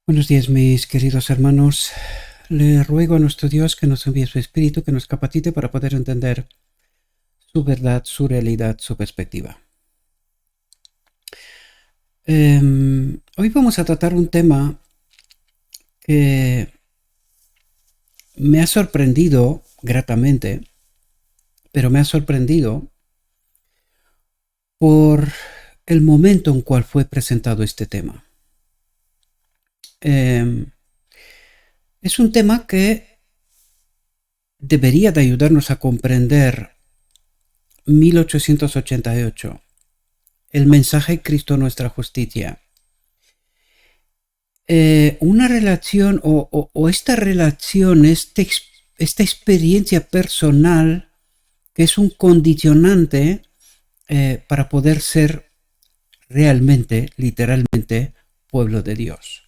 Buenos días, mis queridos hermanos. Le ruego a nuestro Dios que nos envíe su Espíritu, que nos capacite para poder entender su verdad, su realidad, su perspectiva. Hoy vamos a tratar un tema que me ha sorprendido gratamente, pero me ha sorprendido por el momento en cual fue presentado este tema. Es un tema que debería de ayudarnos a comprender 1888, el mensaje Cristo nuestra justicia. Una relación o esta relación, esta experiencia personal que es un condicionante para poder ser realmente, literalmente, pueblo de Dios.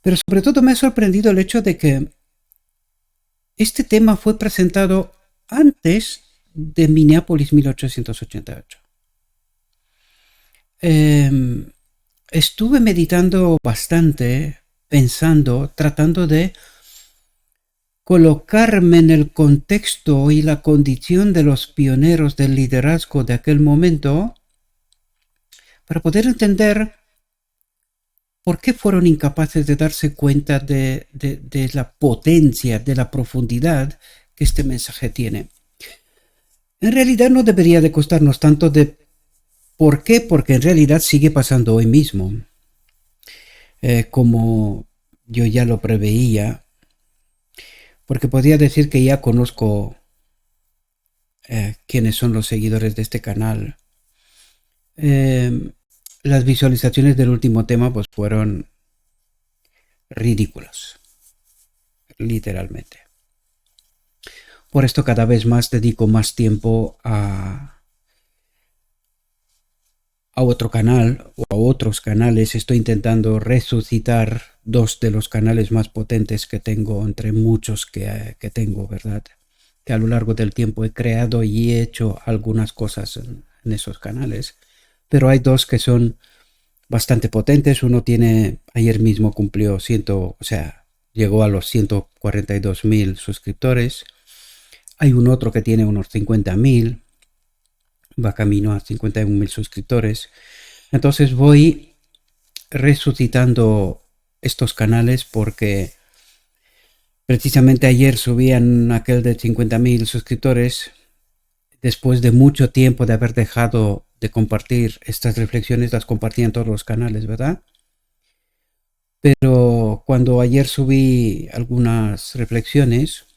Pero sobre todo me ha sorprendido el hecho de que este tema fue presentado antes de Minneapolis 1888. Estuve meditando bastante, pensando, tratando de colocarme en el contexto y la condición de los pioneros del liderazgo de aquel momento para poder entender por qué fueron incapaces de darse cuenta de la potencia, de la profundidad que este mensaje tiene. En realidad no debería de costarnos tanto de ¿por qué? Porque en realidad sigue pasando hoy mismo. Como yo ya lo preveía, porque podría decir que ya conozco quiénes son los seguidores de este canal. Las visualizaciones del último tema pues fueron ridículas, literalmente. Por esto cada vez más dedico más tiempo a otro canal o a otros canales. Estoy intentando resucitar dos de los canales más potentes que tengo, entre muchos que tengo, ¿verdad? Que a lo largo del tiempo he creado y he hecho algunas cosas en esos canales. Pero hay dos que son bastante potentes. Uno tiene, ayer mismo cumplió llegó a los 142,000 suscriptores. Hay un otro que tiene unos 50,000. Va camino a 51,000 suscriptores. Entonces voy resucitando estos canales porque precisamente ayer subían aquel de 50,000 suscriptores después de mucho tiempo de haber dejado de compartir estas reflexiones. Las compartí en todos los canales, ¿verdad? Pero cuando ayer subí algunas reflexiones,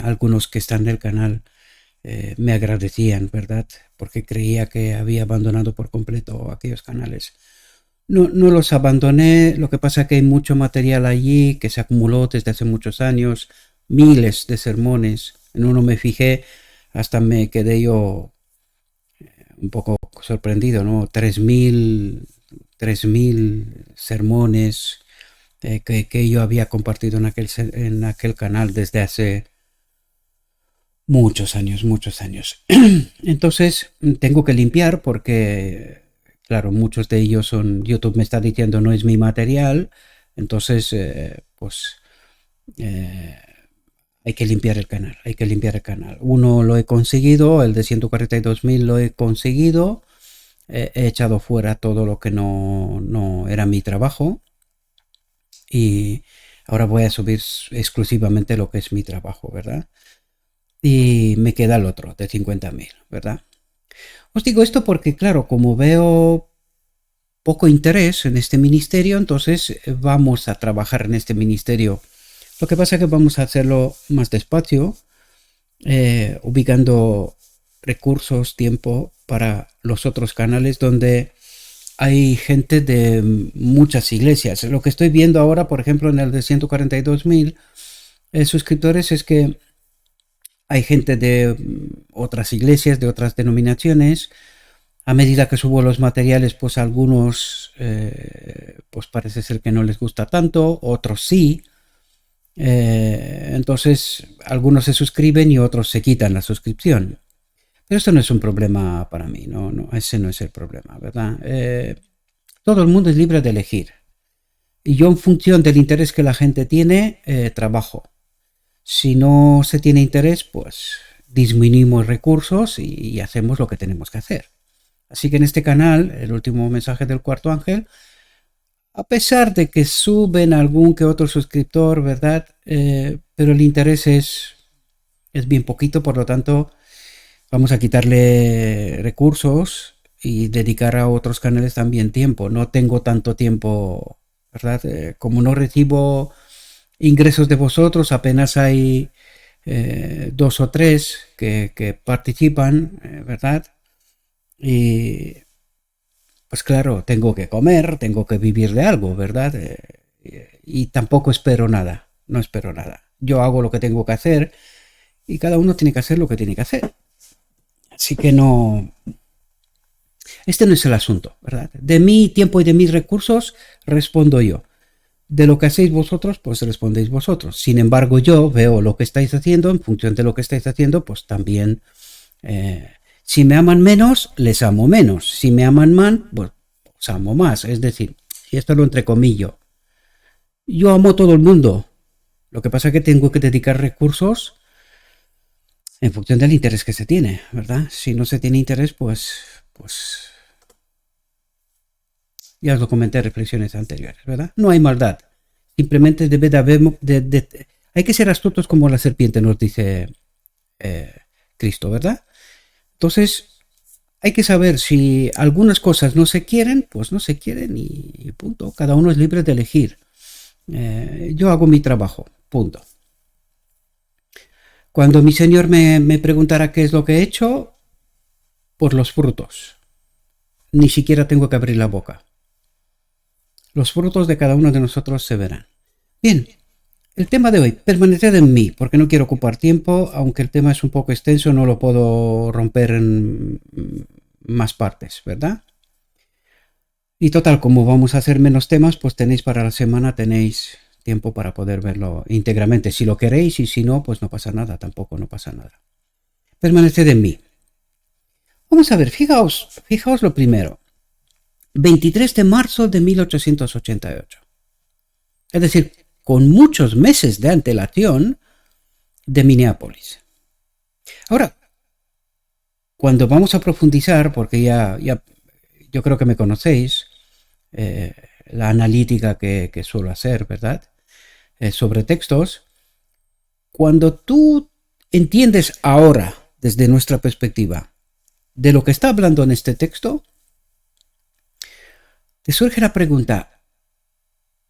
algunos que están en el canal me agradecían, ¿verdad? Porque creía que había abandonado por completo aquellos canales. No los abandoné, lo que pasa es que hay mucho material allí que se acumuló desde hace muchos años, miles de sermones. En uno me fijé, hasta me quedé yo un poco sorprendido, ¿no? 3,000 sermones que yo había compartido en aquel canal desde hace muchos años. Entonces tengo que limpiar porque, claro, muchos de ellos YouTube me está diciendo no es mi material. Entonces, hay que limpiar el canal. Uno lo he conseguido, el de 142,000 lo he conseguido. He echado fuera todo lo que no era mi trabajo. Y ahora voy a subir exclusivamente lo que es mi trabajo, ¿verdad? Y me queda el otro de 50,000, ¿verdad? Os digo esto porque, claro, como veo poco interés en este ministerio, entonces vamos a trabajar en este ministerio. Lo que pasa es que vamos a hacerlo más despacio, ubicando recursos, tiempo para los otros canales donde hay gente de muchas iglesias. Lo que estoy viendo ahora, por ejemplo, en el de 142,000 suscriptores es que hay gente de otras iglesias, de otras denominaciones. A medida que subo los materiales, pues algunos pues parece ser que no les gusta tanto, otros sí. Entonces algunos se suscriben y otros se quitan la suscripción. Pero esto no es un problema para mí, no, ese no es el problema, ¿verdad? Todo el mundo es libre de elegir. Y yo, en función del interés que la gente tiene, trabajo. Si no se tiene interés, pues disminuimos recursos y hacemos lo que tenemos que hacer. Así que en este canal, el último mensaje del cuarto ángel, a pesar de que suben algún que otro suscriptor, ¿verdad? Pero el interés es bien poquito, por lo tanto, vamos a quitarle recursos y dedicar a otros canales también tiempo. No tengo tanto tiempo, ¿verdad? Como no recibo ingresos de vosotros, apenas hay 2 o 3 que participan, ¿verdad? Y pues claro, tengo que comer, tengo que vivir de algo, ¿verdad? Y tampoco espero nada, no espero nada. Yo hago lo que tengo que hacer y cada uno tiene que hacer lo que tiene que hacer. Así que no, este no es el asunto, ¿verdad? De mi tiempo y de mis recursos respondo yo. De lo que hacéis vosotros, pues respondéis vosotros. Sin embargo, yo veo lo que estáis haciendo, en función de lo que estáis haciendo, pues también, si me aman menos, les amo menos. Si me aman más, pues os amo más. Es decir, y esto lo entrecomillo, yo amo a todo el mundo. Lo que pasa es que tengo que dedicar recursos en función del interés que se tiene, ¿verdad? Si no se tiene interés, pues ya os lo comenté en reflexiones anteriores, ¿verdad? No hay maldad. Simplemente debe de haber... hay que ser astutos como la serpiente, nos dice Cristo, ¿verdad? Entonces, hay que saber si algunas cosas no se quieren, pues no se quieren y punto. Cada uno es libre de elegir. Yo hago mi trabajo, punto. Cuando mi Señor me preguntara qué es lo que he hecho, por los frutos. Ni siquiera tengo que abrir la boca. Los frutos de cada uno de nosotros se verán. Bien, el tema de hoy, permaneced en mí, porque no quiero ocupar tiempo, aunque el tema es un poco extenso, no lo puedo romper en más partes, ¿verdad? Y total, como vamos a hacer menos temas, pues tenéis para la semana, tenéis tiempo para poder verlo íntegramente, si lo queréis, y si no, pues no pasa nada, tampoco no pasa nada. Permaneced en mí. Vamos a ver, fijaos lo primero. 23 de marzo de 1888. Es decir, con muchos meses de antelación de Minneapolis. Ahora, cuando vamos a profundizar, porque ya yo creo que me conocéis, la analítica que suelo hacer, ¿verdad? Sobre textos, cuando tú entiendes ahora, desde nuestra perspectiva, de lo que está hablando en este texto, te surge la pregunta,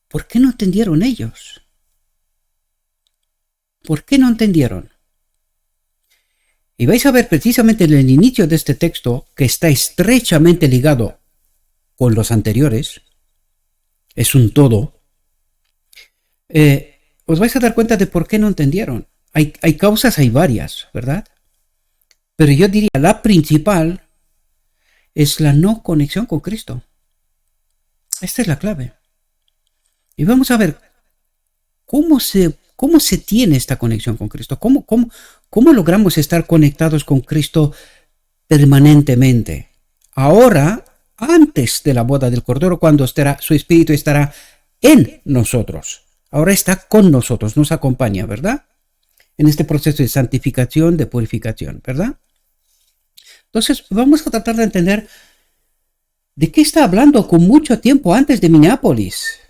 ¿por qué no entendieron ellos? ¿Por qué no entendieron? Y vais a ver precisamente en el inicio de este texto, que está estrechamente ligado con los anteriores, es un todo, os vais a dar cuenta de por qué no entendieron. Hay causas, hay varias, ¿verdad? Pero yo diría, la principal es la no conexión con Cristo. Esta es la clave. Y vamos a ver cómo se tiene esta conexión con Cristo. ¿Cómo logramos estar conectados con Cristo permanentemente? Ahora, antes de la boda del Cordero, cuando su Espíritu estará en nosotros. Ahora está con nosotros, nos acompaña, ¿verdad? En este proceso de santificación, de purificación, ¿verdad? Entonces, vamos a tratar de entender de qué está hablando con mucho tiempo antes de Minneapolis.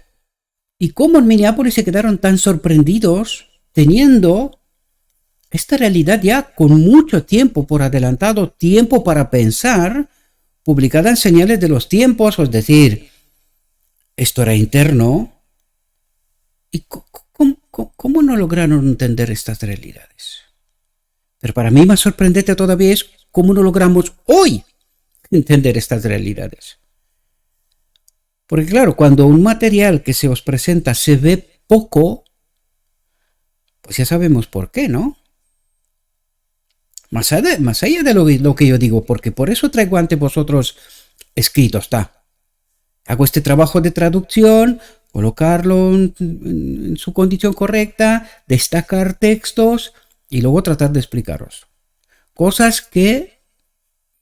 Y cómo en Minneapolis se quedaron tan sorprendidos teniendo esta realidad ya con mucho tiempo por adelantado, tiempo para pensar, publicada en Señales de los Tiempos, es decir, esto era interno. ¿Y cómo no lograron entender estas realidades? Pero para mí más sorprendente todavía es cómo no logramos hoy entender estas realidades. Porque claro, cuando un material que se os presenta se ve poco, pues ya sabemos por qué, ¿no? Más allá de lo que yo digo, porque por eso traigo ante vosotros escrito, está. Hago este trabajo de traducción, colocarlo en su condición correcta, destacar textos y luego tratar de explicaros. Cosas que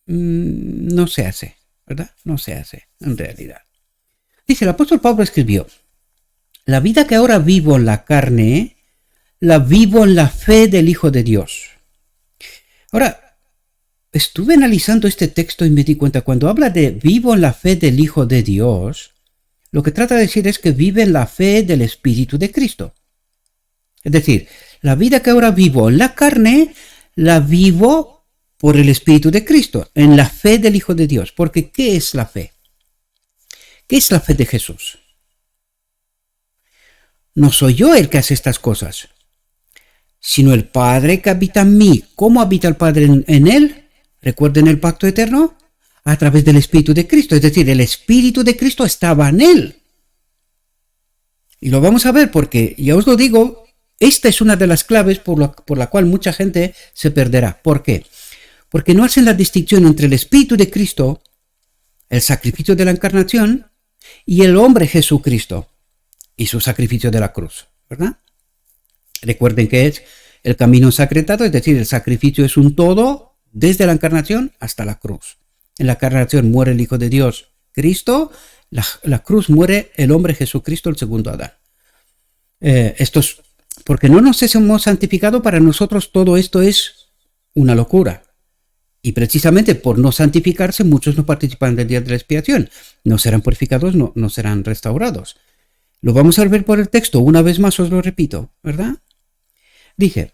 no se hace, ¿verdad? No se hace en realidad. Dice, el apóstol Pablo escribió, la vida que ahora vivo en la carne, la vivo en la fe del Hijo de Dios. Ahora, estuve analizando este texto y me di cuenta, cuando habla de vivo en la fe del Hijo de Dios, lo que trata de decir es que vive en la fe del Espíritu de Cristo. Es decir, la vida que ahora vivo en la carne, la vivo por el Espíritu de Cristo, en la fe del Hijo de Dios. Porque ¿qué es la fe? ¿Qué es la fe de Jesús? No soy yo el que hace estas cosas, sino el Padre que habita en mí. ¿Cómo habita el Padre en él? ¿Recuerden el pacto eterno? A través del Espíritu de Cristo. Es decir, el Espíritu de Cristo estaba en él. Y lo vamos a ver porque, ya os lo digo, esta es una de las claves por la cual mucha gente se perderá. ¿Por qué? Porque no hacen la distinción entre el Espíritu de Cristo, el sacrificio de la encarnación, y el hombre Jesucristo y su sacrificio de la cruz, ¿verdad? Recuerden que es el camino sacramentado, es decir, el sacrificio es un todo desde la encarnación hasta la cruz. En la encarnación muere el Hijo de Dios, Cristo, la cruz muere el hombre Jesucristo, el segundo Adán. Esto es porque no nos hemos santificado, para nosotros todo esto es una locura. Y precisamente por no santificarse, muchos no participan del día de la expiación. No serán purificados, no serán restaurados. Lo vamos a ver por el texto, una vez más os lo repito, ¿verdad? Dije,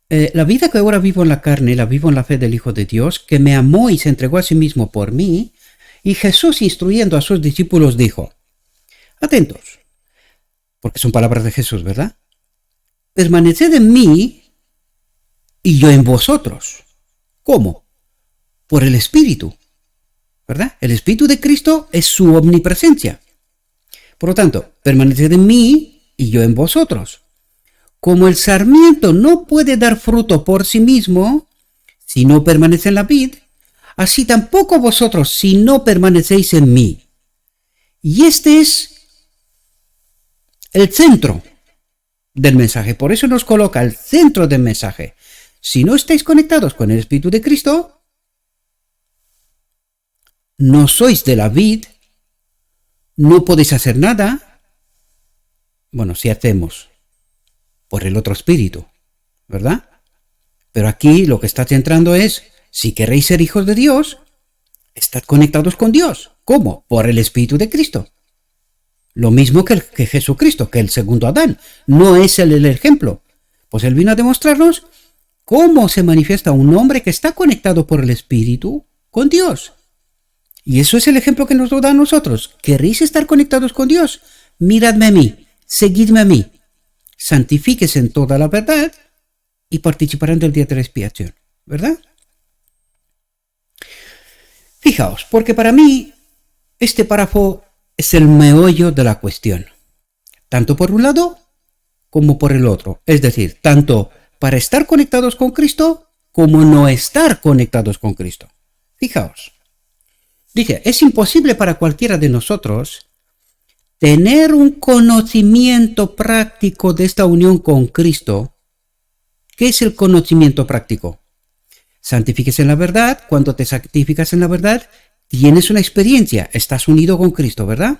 la vida que ahora vivo en la carne, la vivo en la fe del Hijo de Dios, que me amó y se entregó a sí mismo por mí. Y Jesús, instruyendo a sus discípulos, dijo, atentos, porque son palabras de Jesús, ¿verdad? Permaneced en mí y yo en vosotros. ¿Cómo? Por el Espíritu, ¿verdad? El Espíritu de Cristo es su omnipresencia. Por lo tanto, permaneced en mí y yo en vosotros. Como el sarmiento no puede dar fruto por sí mismo si no permanece en la vid, así tampoco vosotros si no permanecéis en mí. Y este es el centro del mensaje. Por eso nos coloca al centro del mensaje. Si no estáis conectados con el Espíritu de Cristo, no sois de la vid, no podéis hacer nada. Bueno, si hacemos por el otro espíritu, ¿verdad? Pero aquí lo que está centrando es, si queréis ser hijos de Dios, estad conectados con Dios. ¿Cómo? Por el Espíritu de Cristo. Lo mismo que Jesucristo, que el segundo Adán. No es él el ejemplo. Pues él vino a demostrarnos cómo se manifiesta un hombre que está conectado por el Espíritu con Dios. Y eso es el ejemplo que nos lo da a nosotros. ¿Queréis estar conectados con Dios? Miradme a mí, seguidme a mí. Santifíquese en toda la verdad y participarán del día de la expiación, ¿verdad? Fijaos, porque para mí este párrafo es el meollo de la cuestión, tanto por un lado como por el otro, es decir, tanto para estar conectados con Cristo como no estar conectados con Cristo. Fijaos, dice, es imposible para cualquiera de nosotros tener un conocimiento práctico de esta unión con Cristo. ¿Qué es el conocimiento práctico? Santifíquese en la verdad. Cuando te santificas en la verdad, tienes una experiencia, estás unido con Cristo, ¿verdad?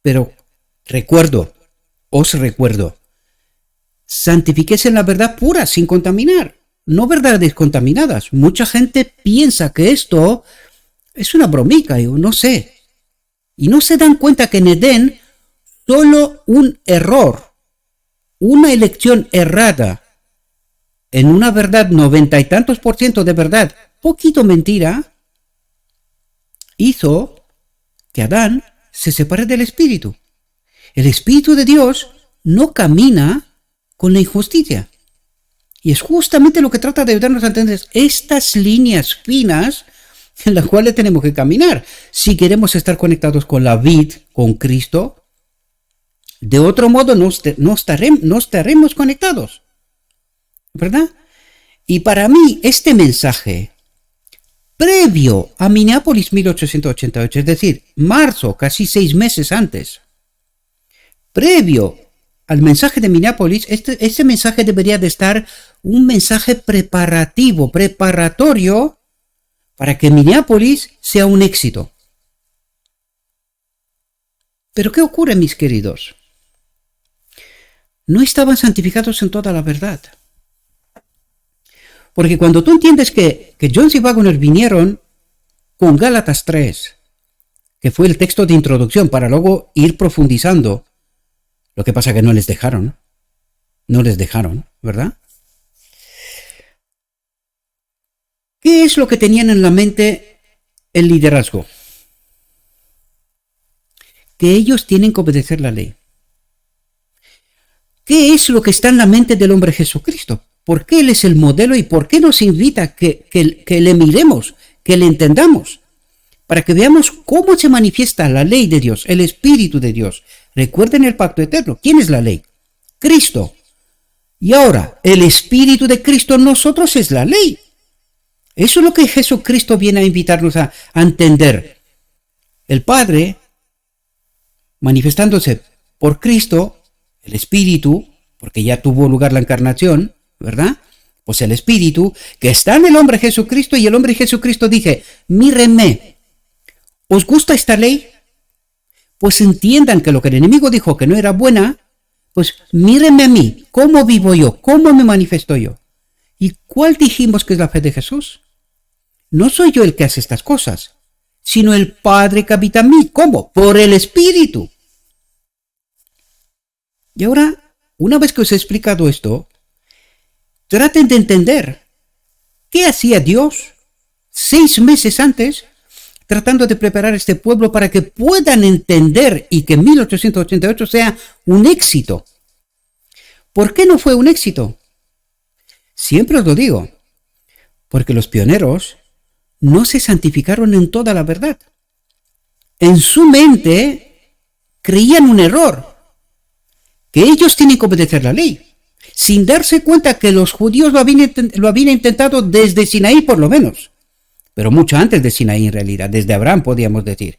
Pero os recuerdo, santifíquese en la verdad pura, sin contaminar, no verdades contaminadas. Mucha gente piensa que esto es una bromica, yo no sé. Y no se dan cuenta que en Edén solo un error, una elección errada, en una verdad 90 y tantos % de verdad, poquito mentira, hizo que Adán se separe del Espíritu. El Espíritu de Dios no camina con la injusticia. Y es justamente lo que trata de darnos a entender estas líneas finas en las cuales tenemos que caminar si queremos estar conectados con la vid, con Cristo. De otro modo no estaremos conectados, ¿verdad? Y para mí este mensaje, previo a Minneapolis 1888, es decir, marzo, casi 6 meses antes, previo al mensaje de Minneapolis, este mensaje debería de estar un mensaje preparatorio para que Minneapolis sea un éxito. Pero ¿qué ocurre, mis queridos? No estaban santificados en toda la verdad. Porque cuando tú entiendes que Jones y Waggoner vinieron con Gálatas 3, que fue el texto de introducción para luego ir profundizando, lo que pasa que no les dejaron, ¿verdad? ¿Qué es lo que tenían en la mente el liderazgo? Que ellos tienen que obedecer la ley. ¿Qué es lo que está en la mente del hombre Jesucristo? ¿Por qué Él es el modelo y por qué nos invita a que le miremos, que le entendamos? Para que veamos cómo se manifiesta la ley de Dios, el Espíritu de Dios. Recuerden el pacto eterno. ¿Quién es la ley? Cristo. Y ahora, el Espíritu de Cristo en nosotros es la ley. Eso es lo que Jesucristo viene a invitarnos a entender. El Padre, manifestándose por Cristo, el Espíritu, porque ya tuvo lugar la encarnación, ¿verdad? Pues el Espíritu que está en el hombre Jesucristo, y el hombre Jesucristo dice, mírenme, ¿os gusta esta ley? Pues entiendan que lo que el enemigo dijo que no era buena, pues mírenme a mí, ¿cómo vivo yo? ¿Cómo me manifiesto yo? ¿Y cuál dijimos que es la fe de Jesús? No soy yo el que hace estas cosas, sino el Padre que habita en mí. ¿Cómo? Por el Espíritu. Y ahora, una vez que os he explicado esto, traten de entender qué hacía Dios 6 meses antes, tratando de preparar a este pueblo para que puedan entender y que 1888 sea un éxito. ¿Por qué no fue un éxito? Siempre os lo digo, porque los pioneros no se santificaron en toda la verdad. En su mente creían un error, que ellos tienen que obedecer la ley, sin darse cuenta que los judíos lo habían intentado desde Sinaí por lo menos, pero mucho antes de Sinaí en realidad, desde Abraham podríamos decir.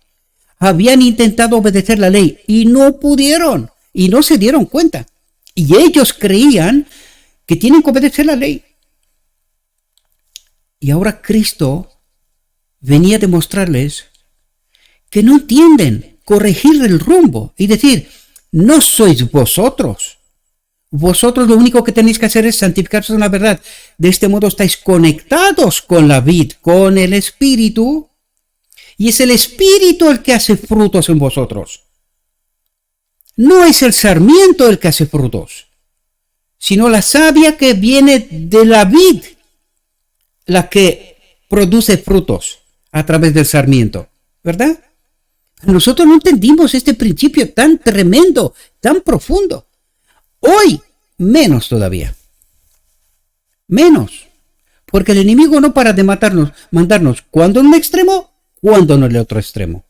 Habían intentado obedecer la ley y no pudieron, y no se dieron cuenta. Y ellos creían que tienen que obedecer la ley. Y ahora Cristo venía a demostrarles que no entienden, corregir el rumbo y decir, no sois vosotros. Vosotros lo único que tenéis que hacer es santificaros en la verdad. De este modo estáis conectados con la vid, con el Espíritu, y es el Espíritu el que hace frutos en vosotros. No es el sarmiento el que hace frutos, sino la savia que viene de la vid, la que produce frutos a través del sarmiento, ¿verdad? Nosotros no entendimos este principio tan tremendo, tan profundo. Hoy, menos todavía. Menos. Porque el enemigo no para de mandarnos cuando en un extremo, cuando en el otro extremo.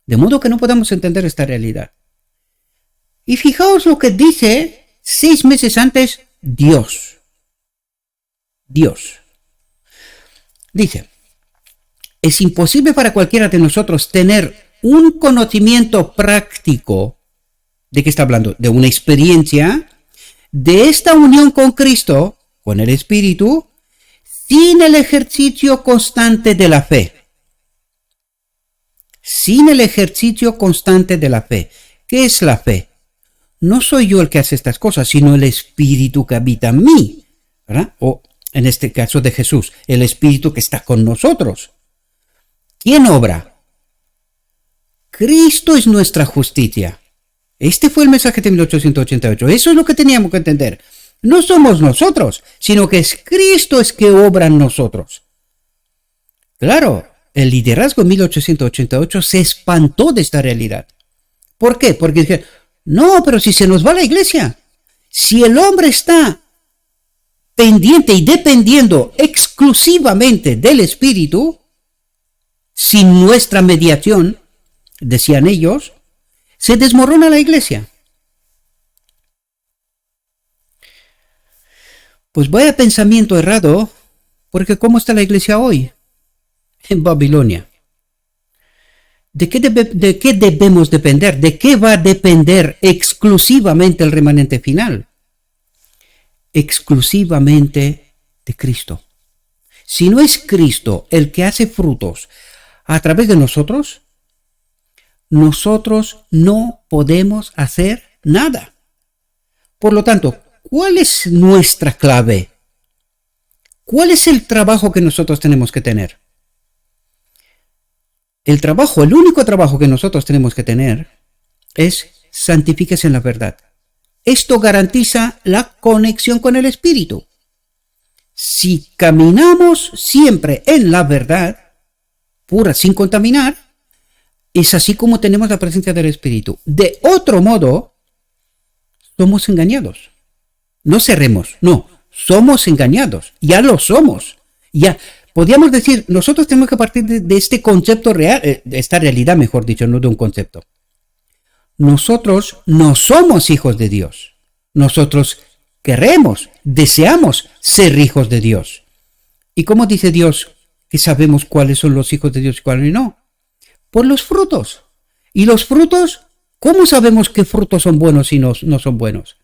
De modo que no podamos entender esta realidad. Y fijaos lo que dice 6 meses antes Dios. Dios. Dice, es imposible para cualquiera de nosotros tener un conocimiento práctico. ¿De qué está hablando? De una experiencia de esta unión con Cristo, con el Espíritu, sin el ejercicio constante de la fe. Sin el ejercicio constante de la fe. ¿Qué es la fe? No soy yo el que hace estas cosas, sino el Espíritu que habita en mí, ¿verdad? O en este caso de Jesús, el Espíritu que está con nosotros. ¿Quién obra? Cristo es nuestra justicia. Este fue el mensaje de 1888. Eso es lo que teníamos que entender. No somos nosotros, sino que es Cristo es que obra en nosotros. Claro, el liderazgo en 1888 se espantó de esta realidad. ¿Por qué? Porque dijeron, no, pero si se nos va la iglesia, si el hombre está pendiente y dependiendo exclusivamente del Espíritu, sin nuestra mediación, decían ellos, se desmorona la iglesia. Pues vaya pensamiento errado, porque ¿cómo está la iglesia hoy? En Babilonia. ¿De qué debemos depender? ¿De qué va a depender exclusivamente el remanente final? Exclusivamente de Cristo. Si no es Cristo el que hace frutos a través de nosotros nosotros no podemos hacer nada. Por lo tanto, ¿cuál es nuestra clave? ¿Cuál es el trabajo que nosotros tenemos que tener? El único trabajo que nosotros tenemos que tener es santifíquese en la verdad. Esto garantiza la conexión con el Espíritu. Si caminamos siempre en la verdad, pura, sin contaminar, es así como tenemos la presencia del Espíritu. De otro modo, somos engañados. No seremos, no, somos engañados. Ya lo somos. Ya podríamos decir, nosotros tenemos que partir de este concepto real, de esta realidad, mejor dicho, no de un concepto. Nosotros no somos hijos de Dios. Nosotros queremos, deseamos ser hijos de Dios. ¿Y cómo dice Dios que sabemos cuáles son los hijos de Dios y cuáles no? Por los frutos. ¿Y los frutos? ¿Cómo sabemos qué frutos son buenos y no son buenos?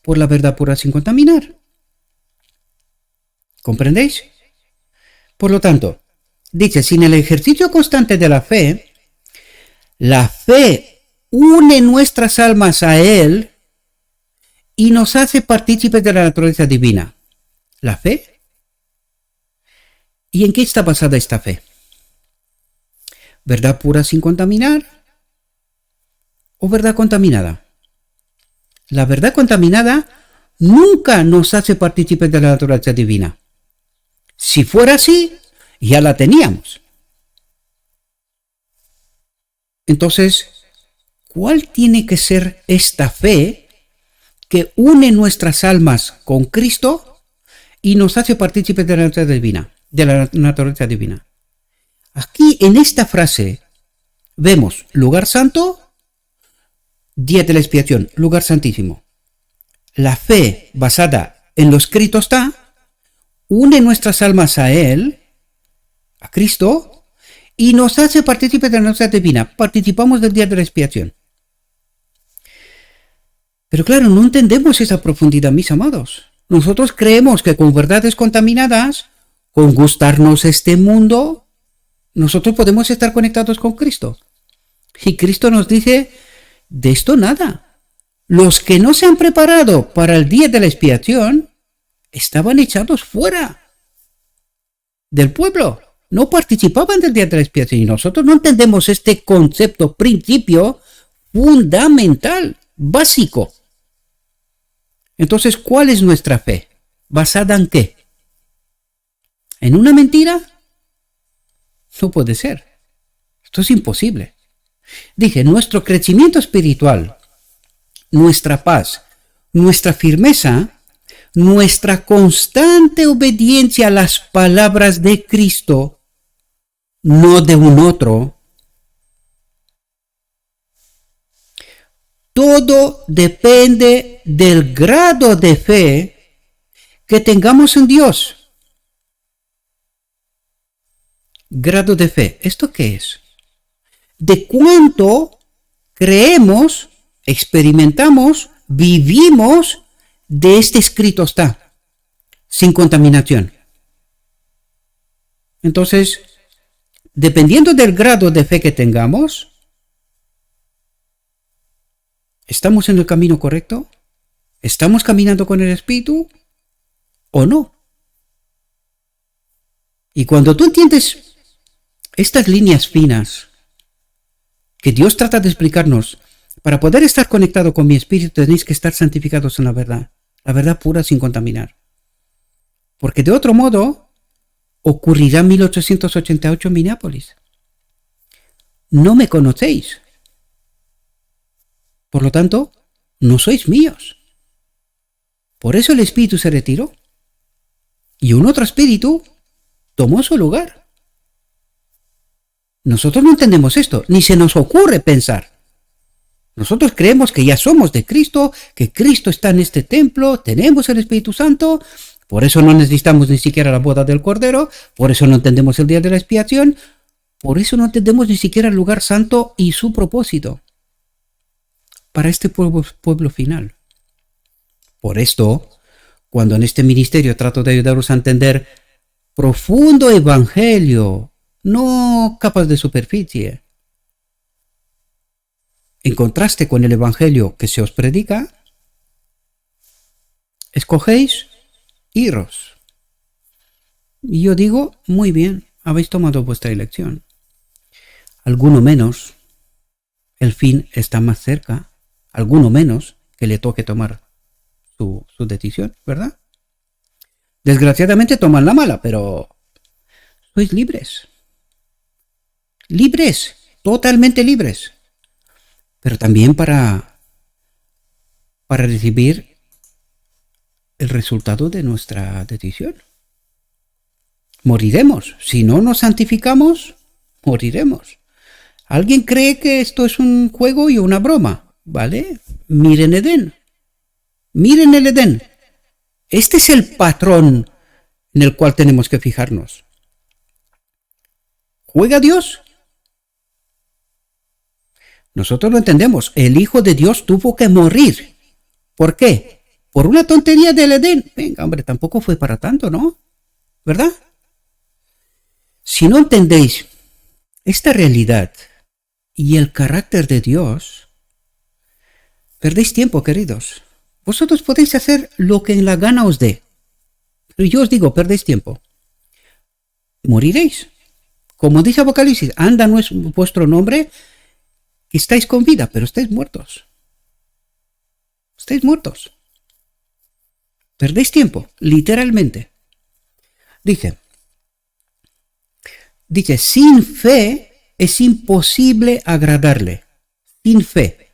Por la verdad pura sin contaminar. ¿Comprendéis? Por lo tanto, dice, sin el ejercicio constante de la fe une nuestras almas a Él y nos hace partícipes de la naturaleza divina. ¿La fe? ¿Y en qué está basada esta fe? ¿Verdad pura sin contaminar? ¿O verdad contaminada? La verdad contaminada nunca nos hace partícipes de la naturaleza divina. Si fuera así, ya la teníamos. Entonces, ¿cuál tiene que ser esta fe que une nuestras almas con Cristo y nos hace partícipes de la naturaleza divina? De la naturaleza divina. Aquí, en esta frase, vemos lugar santo, día de la expiación, lugar santísimo. La fe basada en lo escrito está, une nuestras almas a Él, a Cristo, y nos hace partícipes de la naturaleza divina. Participamos del día de la expiación. Pero claro, no entendemos esa profundidad, mis amados. Nosotros creemos que con verdades contaminadas, con gustarnos este mundo, nosotros podemos estar conectados con Cristo. Y Cristo nos dice, de esto nada. Los que no se han preparado para el día de la expiación estaban echados fuera del pueblo. No participaban del día de la expiación. Y nosotros no entendemos este concepto, principio fundamental, básico. Entonces, ¿cuál es nuestra fe? ¿Basada en qué? ¿En una mentira? No puede ser. Esto es imposible. Dije, nuestro crecimiento espiritual, nuestra paz, nuestra firmeza, nuestra constante obediencia a las palabras de Cristo, no de un otro, todo depende del grado de fe que tengamos en Dios. Grado de fe, ¿esto qué es? De cuánto creemos, experimentamos, vivimos de este escrito está, sin contaminación. Entonces, dependiendo del grado de fe que tengamos, ¿estamos en el camino correcto? ¿Estamos caminando con el Espíritu o no? Y cuando tú entiendes estas líneas finas que Dios trata de explicarnos, para poder estar conectado con mi espíritu tenéis que estar santificados en la verdad pura sin contaminar. Porque de otro modo ocurrirá 1888 en Minneapolis. No me conocéis. Por lo tanto, no sois míos. Por eso el espíritu se retiró. Y un otro espíritu tomó su lugar. Nosotros no entendemos esto, ni se nos ocurre pensar. Nosotros creemos que ya somos de Cristo, que Cristo está en este templo, tenemos el Espíritu Santo, por eso no necesitamos ni siquiera la boda del Cordero, por eso no entendemos el día de la expiación, por eso no entendemos ni siquiera el lugar santo y su propósito para este pueblo final. Por esto, cuando en este ministerio trato de ayudaros a entender profundo evangelio, no capas de superficie, en contraste con el evangelio que se os predica, escogéis iros. Y yo digo, muy bien, habéis tomado vuestra elección. Alguno menos, el fin está más cerca. Alguno menos que le toque tomar su decisión, ¿verdad? Desgraciadamente toman la mala, pero sois libres. Libres, totalmente libres. Pero también para recibir el resultado de nuestra decisión. Moriremos. Si no nos santificamos, moriremos. ¿Alguien cree que esto es un juego y una broma? ¿Vale? Miren Edén. Miren el Edén. Este es el patrón en el cual tenemos que fijarnos. ¿Juega Dios? Nosotros lo entendemos. El Hijo de Dios tuvo que morir. ¿Por qué? Por una tontería del Edén. Venga, hombre, tampoco fue para tanto, ¿no? ¿Verdad? Si no entendéis esta realidad y el carácter de Dios, perdéis tiempo, queridos. Vosotros podéis hacer lo que en la gana os dé. Pero yo os digo, perdéis tiempo. Moriréis. Como dice Apocalipsis, anda no es vuestro nombre, que estáis con vida, pero estáis muertos. Estáis muertos. Perdéis tiempo, literalmente. Dice, sin fe es imposible agradarle. Sin fe.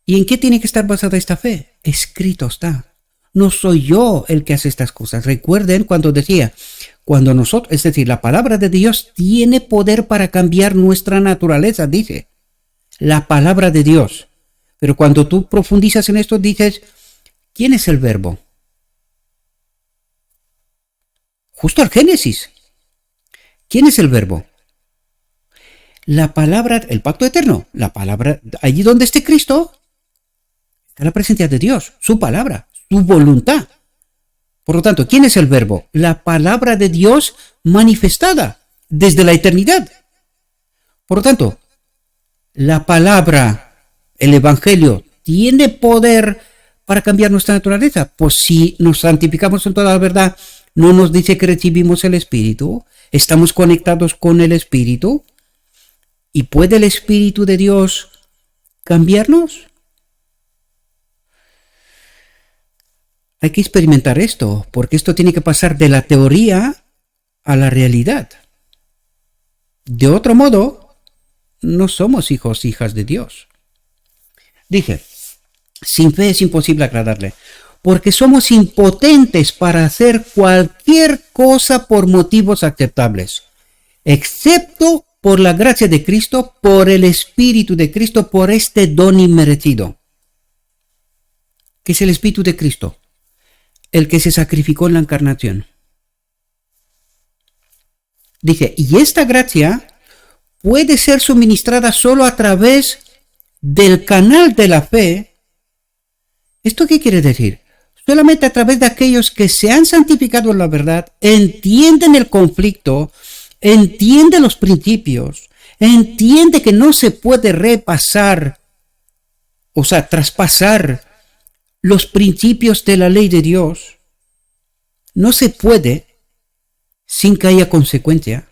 ¿Y en qué tiene que estar basada esta fe? Escrito está. No soy yo el que hace estas cosas. Recuerden cuando decía, cuando nosotros, es decir, la palabra de Dios tiene poder para cambiar nuestra naturaleza, dice. La palabra de Dios. Pero cuando tú profundizas en esto, dices, ¿quién es el verbo? Justo al Génesis. ¿Quién es el verbo? La palabra, el pacto eterno. La palabra, allí donde esté Cristo, está la presencia de Dios, su palabra, su voluntad. Por lo tanto, ¿quién es el verbo? La palabra de Dios manifestada desde la eternidad. Por lo tanto, la palabra, el evangelio, ¿tiene poder para cambiar nuestra naturaleza? Pues si nos santificamos en toda la verdad, ¿no nos dice que recibimos el Espíritu? ¿Estamos conectados con el Espíritu? ¿Y puede el Espíritu de Dios cambiarnos? Hay que experimentar esto, porque esto tiene que pasar de la teoría a la realidad. De otro modo, no somos hijos, hijas de Dios. Dije, sin fe es imposible agradarle, porque somos impotentes para hacer cualquier cosa por motivos aceptables, excepto por la gracia de Cristo, por el Espíritu de Cristo, por este don inmerecido. ¿Qué es el Espíritu de Cristo? El que se sacrificó en la encarnación. Dice, y esta gracia puede ser suministrada solo a través del canal de la fe. ¿Esto qué quiere decir? Solamente a través de aquellos que se han santificado en la verdad, entienden el conflicto, entienden los principios, entiende que no se puede repasar, o sea, traspasar los principios de la ley de Dios. No se puede sin que haya consecuencia.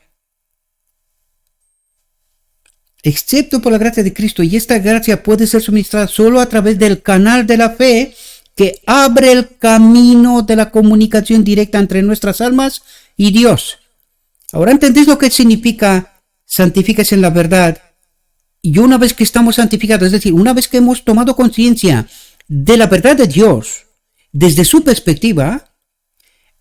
Excepto por la gracia de Cristo, y esta gracia puede ser suministrada solo a través del canal de la fe que abre el camino de la comunicación directa entre nuestras almas y Dios. Ahora entendéis lo que significa santifíquese en la verdad. Y una vez que estamos santificados, es decir, una vez que hemos tomado conciencia de la verdad de Dios desde su perspectiva,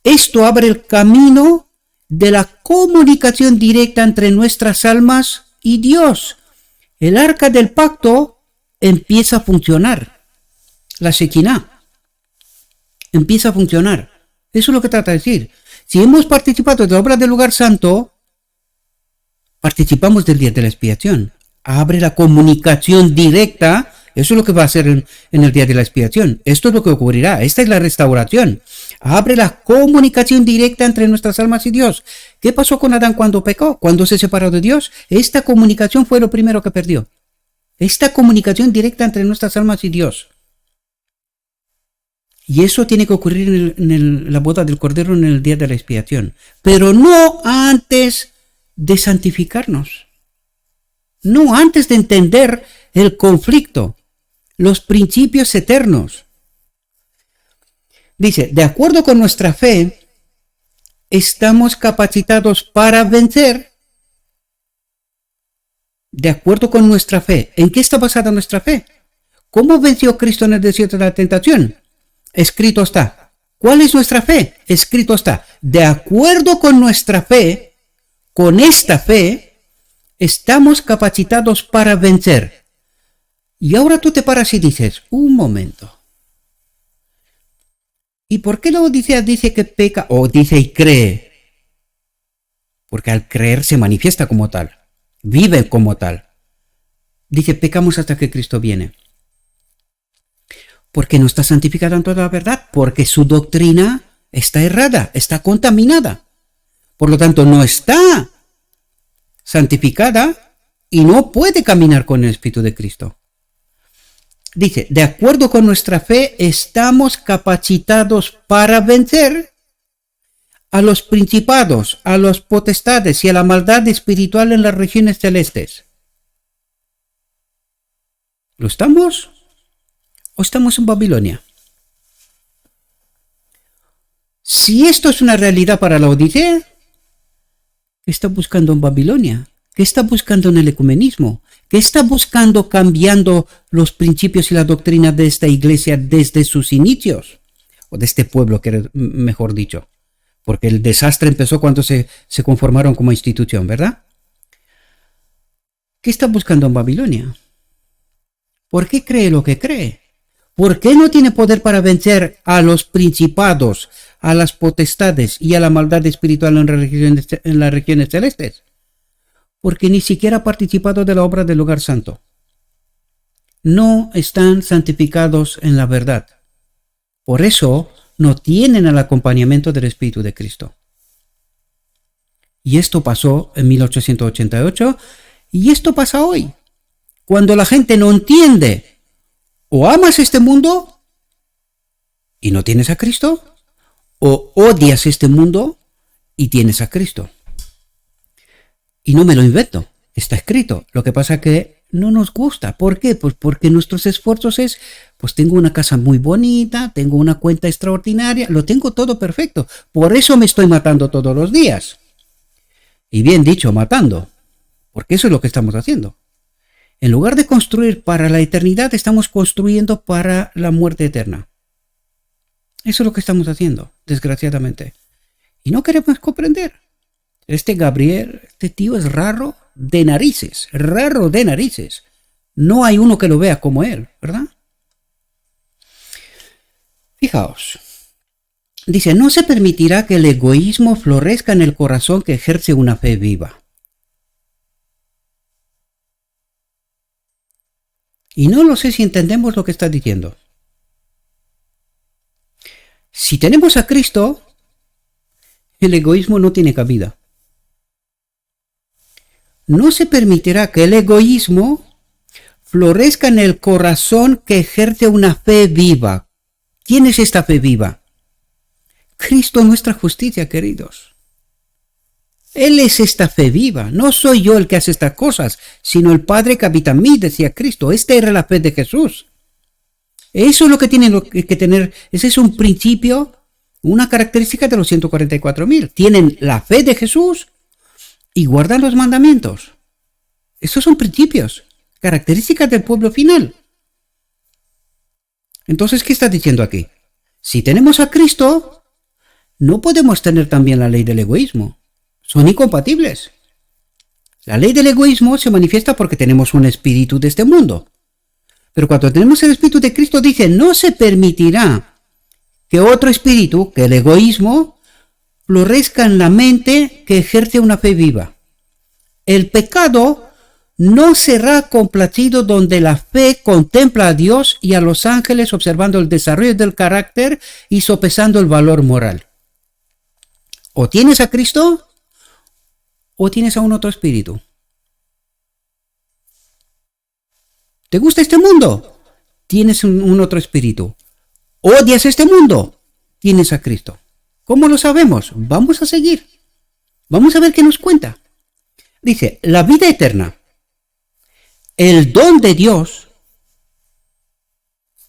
esto abre el camino de la comunicación directa entre nuestras almas y Dios. El arca del pacto empieza a funcionar. La Shekinah empieza a funcionar. Eso es lo que trata de decir. Si hemos participado de la obra del lugar santo, participamos del día de la expiación. Abre la comunicación directa. Eso es lo que va a hacer en el día de la expiación. Esto es lo que ocurrirá. Esta es la restauración. Abre la comunicación directa entre nuestras almas y Dios. ¿Qué pasó con Adán cuando pecó? Cuando se separó de Dios. Esta comunicación fue lo primero que perdió. Esta comunicación directa entre nuestras almas y Dios. Y eso tiene que ocurrir en la boda del Cordero en el día de la expiación. Pero no antes de santificarnos. No antes de entender el conflicto, los principios eternos. Dice, de acuerdo con nuestra fe, estamos capacitados para vencer. De acuerdo con nuestra fe. ¿En qué está basada nuestra fe? ¿Cómo venció Cristo en el desierto de la tentación? Escrito está. ¿Cuál es nuestra fe? Escrito está. De acuerdo con nuestra fe, con esta fe, estamos capacitados para vencer. Y ahora tú te paras y dices, un momento. ¿Y por qué la Odisea dice que peca o dice y cree? Porque al creer se manifiesta como tal, vive como tal. Dice, pecamos hasta que Cristo viene. Porque no está santificada en toda la verdad, porque su doctrina está errada, está contaminada. Por lo tanto, no está santificada y no puede caminar con el Espíritu de Cristo. Dice, de acuerdo con nuestra fe, estamos capacitados para vencer a los principados, a las potestades y a la maldad espiritual en las regiones celestes. ¿Lo estamos? ¿O estamos en Babilonia? Si esto es una realidad para la Odisea, ¿qué está buscando en Babilonia? ¿Qué está buscando en el ecumenismo? ¿Qué está buscando cambiando los principios y la doctrina de esta iglesia desde sus inicios? O de este pueblo, mejor dicho. Porque el desastre empezó cuando se conformaron como institución, ¿verdad? ¿Qué está buscando en Babilonia? ¿Por qué cree lo que cree? ¿Por qué no tiene poder para vencer a los principados, a las potestades y a la maldad espiritual en las regiones celestes? Porque ni siquiera ha participado de la obra del lugar santo. No están santificados en la verdad. Por eso no tienen el acompañamiento del Espíritu de Cristo. Y esto pasó en 1888 y esto pasa hoy. Cuando la gente no entiende, o amas este mundo y no tienes a Cristo, o odias este mundo y tienes a Cristo. Y no me lo invento, está escrito. Lo que pasa es que no nos gusta. ¿Por qué? Pues porque nuestros esfuerzos es, pues tengo una casa muy bonita, tengo una cuenta extraordinaria, lo tengo todo perfecto. Por eso me estoy matando todos los días. Y bien dicho, matando, porque eso es lo que estamos haciendo. En lugar de construir para la eternidad, estamos construyendo para la muerte eterna. Eso es lo que estamos haciendo, desgraciadamente. Y no queremos comprender. Este Gabriel, este tío es raro de narices, raro de narices. No hay uno que lo vea como él, ¿verdad? Fijaos. Dice, no se permitirá que el egoísmo florezca en el corazón que ejerce una fe viva. Y no lo sé si entendemos lo que está diciendo. Si tenemos a Cristo, el egoísmo no tiene cabida. No se permitirá que el egoísmo florezca en el corazón que ejerce una fe viva. ¿Quién es esta fe viva? Cristo es nuestra justicia, queridos. Él es esta fe viva. No soy yo el que hace estas cosas, sino el Padre que habita en mí, decía Cristo. Esta era la fe de Jesús. Eso es lo que tienen que tener. Ese es un principio, una característica de los 144.000. Tienen la fe de Jesús y guardan los mandamientos. Esos son principios, características del pueblo final. Entonces, ¿qué está diciendo aquí? Si tenemos a Cristo, no podemos tener también la ley del egoísmo. Son incompatibles. La ley del egoísmo se manifiesta porque tenemos un espíritu de este mundo. Pero cuando tenemos el espíritu de Cristo, dice, no se permitirá que otro espíritu, que el egoísmo, florezca en la mente que ejerce una fe viva. El pecado no será complacido donde la fe contempla a Dios y a los ángeles observando el desarrollo del carácter y sopesando el valor moral. O tienes a Cristo o tienes a un otro espíritu. ¿Te gusta este mundo? Tienes un otro espíritu. ¿Odias este mundo? Tienes a Cristo. ¿Cómo lo sabemos? Vamos a seguir. Vamos a ver qué nos cuenta. Dice, la vida eterna, el don de Dios.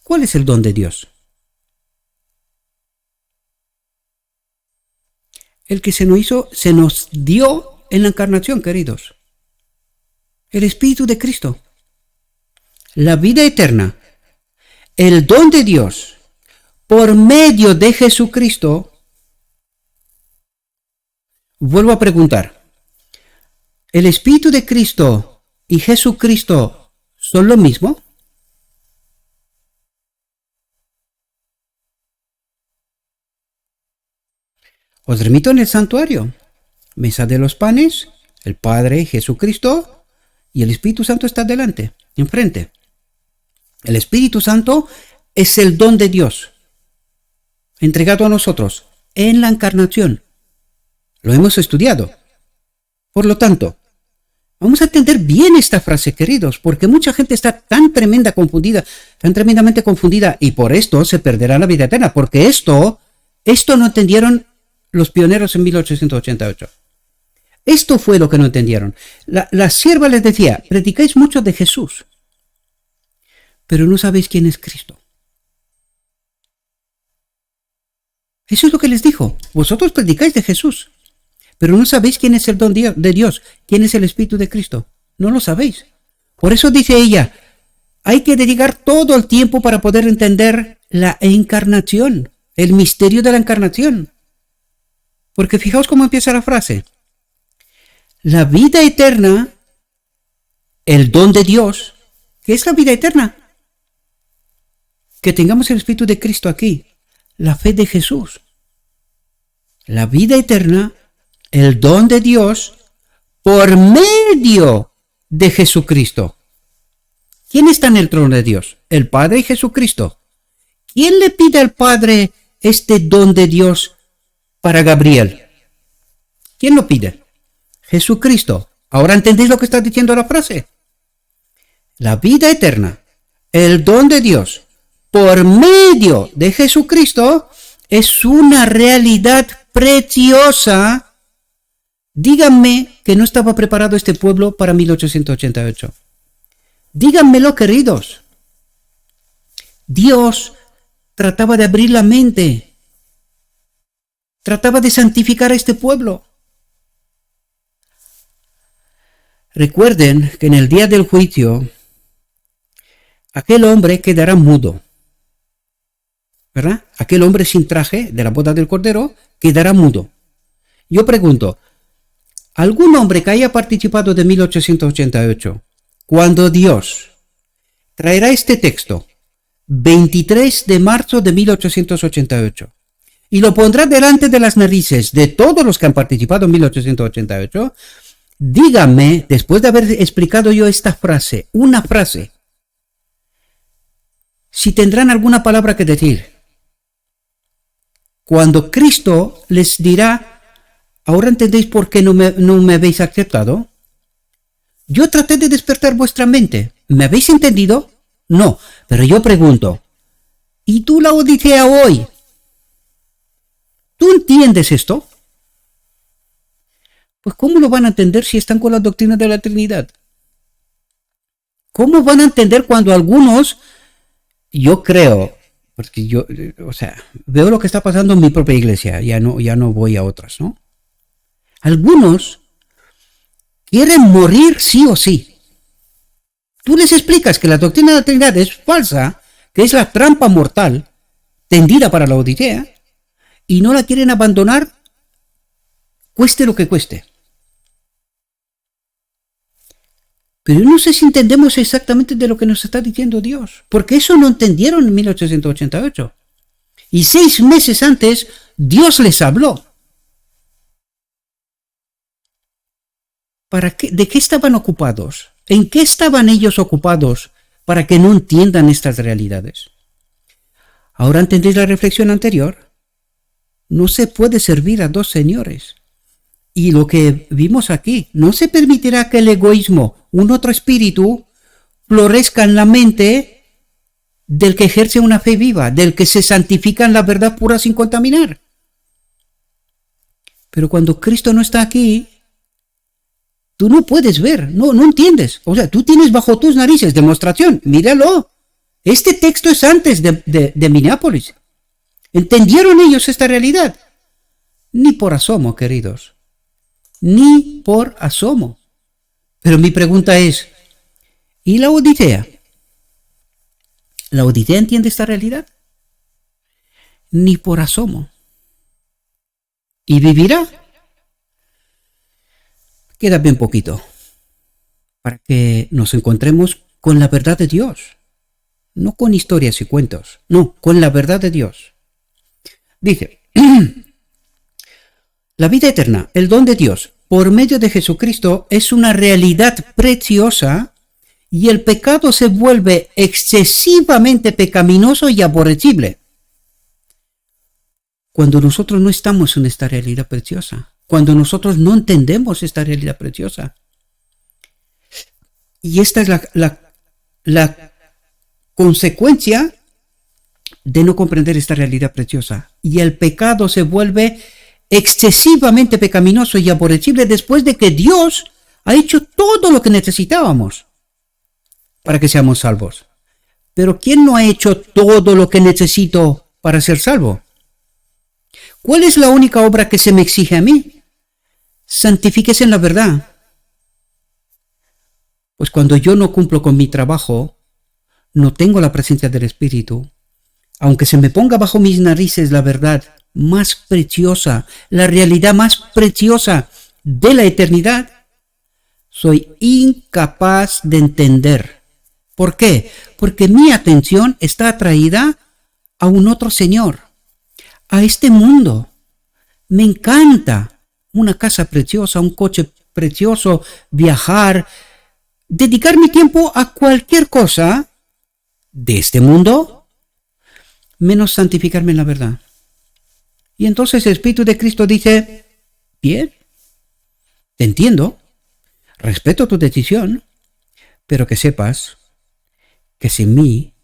¿Cuál es el don de Dios? El que se nos dio en la encarnación, queridos. El Espíritu de Cristo. La vida eterna, el don de Dios, por medio de Jesucristo. Vuelvo a preguntar, ¿el Espíritu de Cristo y Jesucristo son lo mismo? Os remito en el santuario, mesa de los panes, el Padre, Jesucristo, y el Espíritu Santo está delante, enfrente. El Espíritu Santo es el don de Dios, entregado a nosotros en la encarnación. Lo hemos estudiado. Por lo tanto, vamos a entender bien esta frase, queridos, porque mucha gente está tan tremendamente confundida, y por esto se perderá la vida eterna, porque esto no entendieron los pioneros en 1888. Esto fue lo que no entendieron. La sierva les decía, predicáis mucho de Jesús, pero no sabéis quién es Cristo. Eso es lo que les dijo. Vosotros predicáis de Jesús, pero no sabéis quién es el don de Dios, quién es el Espíritu de Cristo. No lo sabéis. Por eso dice ella, hay que dedicar todo el tiempo para poder entender la encarnación, el misterio de la encarnación. Porque fijaos cómo empieza la frase. La vida eterna, el don de Dios. ¿Qué es la vida eterna? Que tengamos el Espíritu de Cristo aquí, la fe de Jesús. La vida eterna, el don de Dios, por medio de Jesucristo. ¿Quién está en el trono de Dios? El Padre y Jesucristo. ¿Quién le pide al Padre este don de Dios para Gabriel? ¿Quién lo pide? Jesucristo. ¿Ahora entendéis lo que está diciendo la frase? La vida eterna, el don de Dios, por medio de Jesucristo, es una realidad preciosa. Díganme que no estaba preparado este pueblo para 1888. Díganmelo, queridos. Dios trataba de abrir la mente. Trataba de santificar a este pueblo. Recuerden que en el día del juicio, aquel hombre quedará mudo. ¿Verdad? Aquel hombre sin traje de la boda del Cordero quedará mudo. Yo pregunto, ¿algún hombre que haya participado de 1888, cuando Dios traerá este texto, 23 de marzo de 1888, y lo pondrá delante de las narices de todos los que han participado en 1888, díganme, después de haber explicado yo esta frase, una frase, si tendrán alguna palabra que decir. Cuando Cristo les dirá, ¿ahora entendéis por qué no me habéis aceptado? Yo traté de despertar vuestra mente. ¿Me habéis entendido? No, pero yo pregunto, ¿y tú, Laodicea, hoy? ¿Tú entiendes esto? Pues ¿cómo lo van a entender si están con la doctrina de la Trinidad? ¿Cómo van a entender cuando algunos, yo creo, porque yo, veo lo que está pasando en mi propia iglesia, ya no voy a otras, ¿no? Algunos quieren morir sí o sí. Tú les explicas que la doctrina de la Trinidad es falsa, que es la trampa mortal tendida para la Odisea, y no la quieren abandonar, cueste lo que cueste. Pero no sé si entendemos exactamente de lo que nos está diciendo Dios, porque eso no entendieron en 1888. Y 6 meses antes, Dios les habló. ¿De qué estaban ocupados? ¿En qué estaban ellos ocupados para que no entiendan estas realidades? ¿Ahora entendéis la reflexión anterior? No se puede servir a dos señores. Y lo que vimos aquí, no se permitirá que el egoísmo, un otro espíritu, florezca en la mente del que ejerce una fe viva, del que se santifica en la verdad pura sin contaminar. Pero cuando Cristo no está aquí, tú no puedes ver, no entiendes. O sea, tú tienes bajo tus narices demostración, míralo. Este texto es antes de Minneapolis. ¿Entendieron ellos esta realidad? Ni por asomo, queridos. Ni por asomo. Pero mi pregunta es, ¿y la Odisea? ¿La Odisea entiende esta realidad? Ni por asomo. ¿Y vivirá? Queda bien poquito para que nos encontremos con la verdad de Dios. No con historias y cuentos, no, con la verdad de Dios. Dice, la vida eterna, el don de Dios, por medio de Jesucristo, es una realidad preciosa y el pecado se vuelve excesivamente pecaminoso y aborrecible cuando nosotros no estamos en esta realidad preciosa, cuando nosotros no entendemos esta realidad preciosa. Y esta es la consecuencia de no comprender esta realidad preciosa. Y el pecado se vuelve excesivamente pecaminoso y aborrecible después de que Dios ha hecho todo lo que necesitábamos para que seamos salvos. Pero ¿quién no ha hecho todo lo que necesito para ser salvo? ¿Cuál es la única obra que se me exige a mí? Santifíquese en la verdad. Pues cuando yo no cumplo con mi trabajo, no tengo la presencia del Espíritu, aunque se me ponga bajo mis narices la verdad más preciosa, la realidad más preciosa de la eternidad, soy incapaz de entender. ¿Por qué? Porque mi atención está atraída a un otro Señor, a este mundo. Me encanta una casa preciosa, un coche precioso, viajar, dedicar mi tiempo a cualquier cosa de este mundo, menos santificarme en la verdad. Y entonces el Espíritu de Cristo dice, bien, te entiendo, respeto tu decisión, pero que sepas que sin mí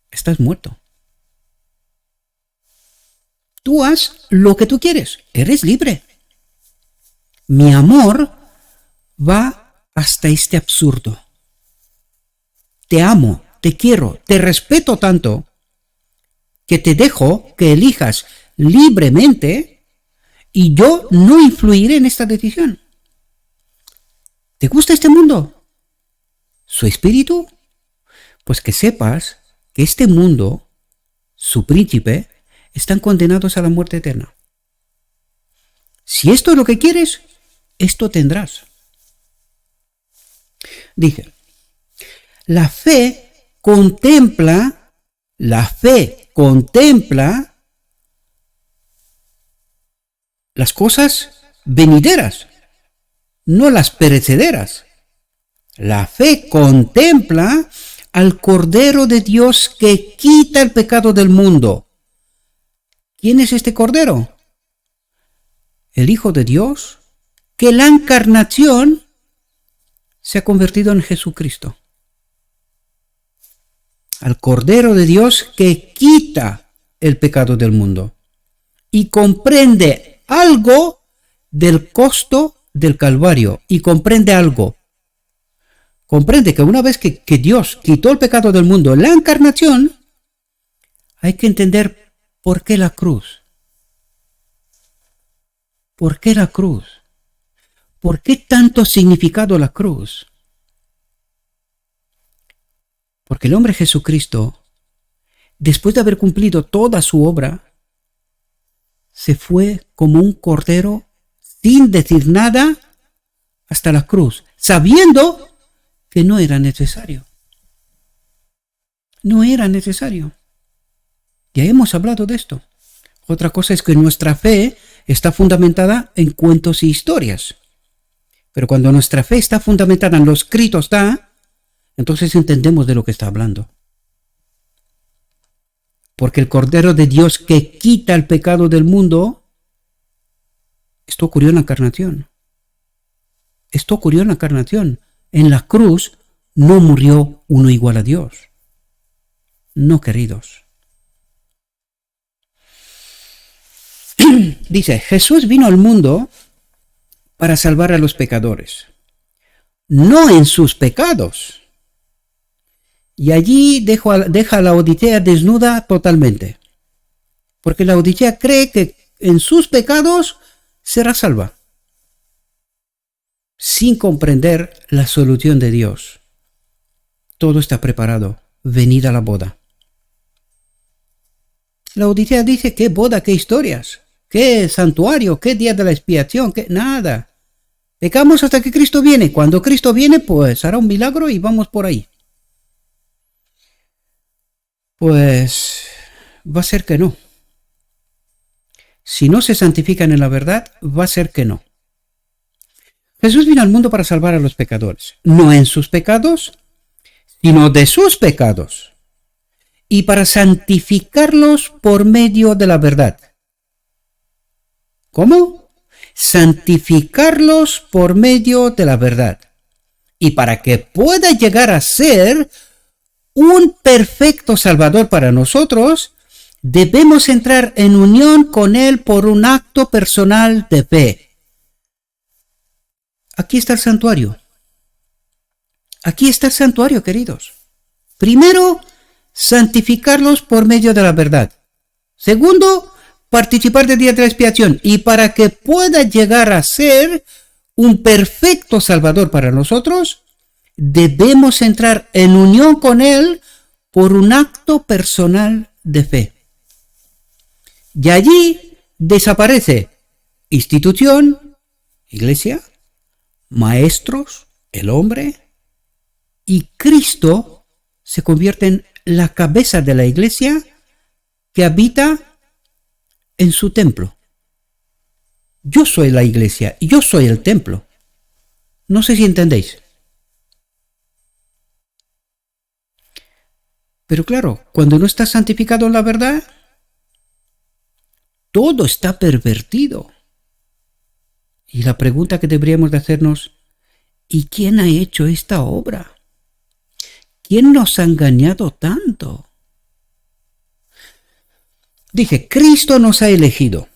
estás muerto. Tú haz lo que tú quieres, eres libre. Mi amor va hasta este absurdo. Te amo, te quiero, te respeto tanto que te dejo que elijas libremente y yo no influiré en esta decisión. ¿Te gusta este mundo? ¿Su espíritu? Pues que sepas que este mundo, su príncipe, están condenados a la muerte eterna. Si esto es lo que quieres, esto tendrás. Dije, la fe contempla las cosas venideras, no las perecederas. La fe contempla al Cordero de Dios que quita el pecado del mundo. ¿Quién es este Cordero? El Hijo de Dios, que la encarnación se ha convertido en Jesucristo. Al Cordero de Dios que quita el pecado del mundo y comprende algo del costo del Calvario y comprende algo. Comprende que una vez que Dios quitó el pecado del mundo en la encarnación, hay que entender por qué la cruz. ¿Por qué la cruz? ¿Por qué tanto significado la cruz? Porque el hombre Jesucristo, después de haber cumplido toda su obra, se fue como un cordero sin decir nada hasta la cruz, sabiendo que no era necesario. No era necesario. Ya hemos hablado de esto. Otra cosa es que nuestra fe está fundamentada en cuentos y historias. Pero cuando nuestra fe está fundamentada en lo escrito está, entonces entendemos de lo que está hablando. Porque el Cordero de Dios que quita el pecado del mundo, esto ocurrió en la encarnación. Esto ocurrió en la encarnación. En la cruz no murió uno igual a Dios. No, queridos. Dice, Jesús vino al mundo para salvar a los pecadores, no en sus pecados. Y allí deja a la Laodicea desnuda totalmente, porque la Laodicea cree que en sus pecados será salva, sin comprender la solución de Dios. Todo está preparado, venida la boda. La Laodicea dice, ¿qué boda, qué historias? ¿Qué santuario? ¿Qué día de la expiación? ¿Qué? Nada. Pecamos hasta que Cristo viene. Cuando Cristo viene, pues hará un milagro y vamos por ahí. Pues va a ser que no. Si no se santifican en la verdad, va a ser que no. Jesús vino al mundo para salvar a los pecadores, no en sus pecados, sino de sus pecados, y para santificarlos por medio de la verdad. ¿Cómo? Santificarlos por medio de la verdad. Y para que pueda llegar a ser un perfecto Salvador para nosotros, debemos entrar en unión con Él por un acto personal de fe. Aquí está el santuario. Aquí está el santuario, queridos. Primero, santificarlos por medio de la verdad. Segundo, participar del día de la expiación. Y para que pueda llegar a ser un perfecto Salvador para nosotros, debemos entrar en unión con Él por un acto personal de fe. Y allí desaparece institución, iglesia, maestros, el hombre, y Cristo se convierte en la cabeza de la iglesia que habita en su templo. Yo soy la iglesia y yo soy el templo. No sé si entendéis. Pero claro, cuando no está santificado en la verdad, todo está pervertido. Y la pregunta que deberíamos de hacernos, ¿y quién ha hecho esta obra? ¿Quién nos ha engañado tanto? Dije, Cristo nos ha elegido.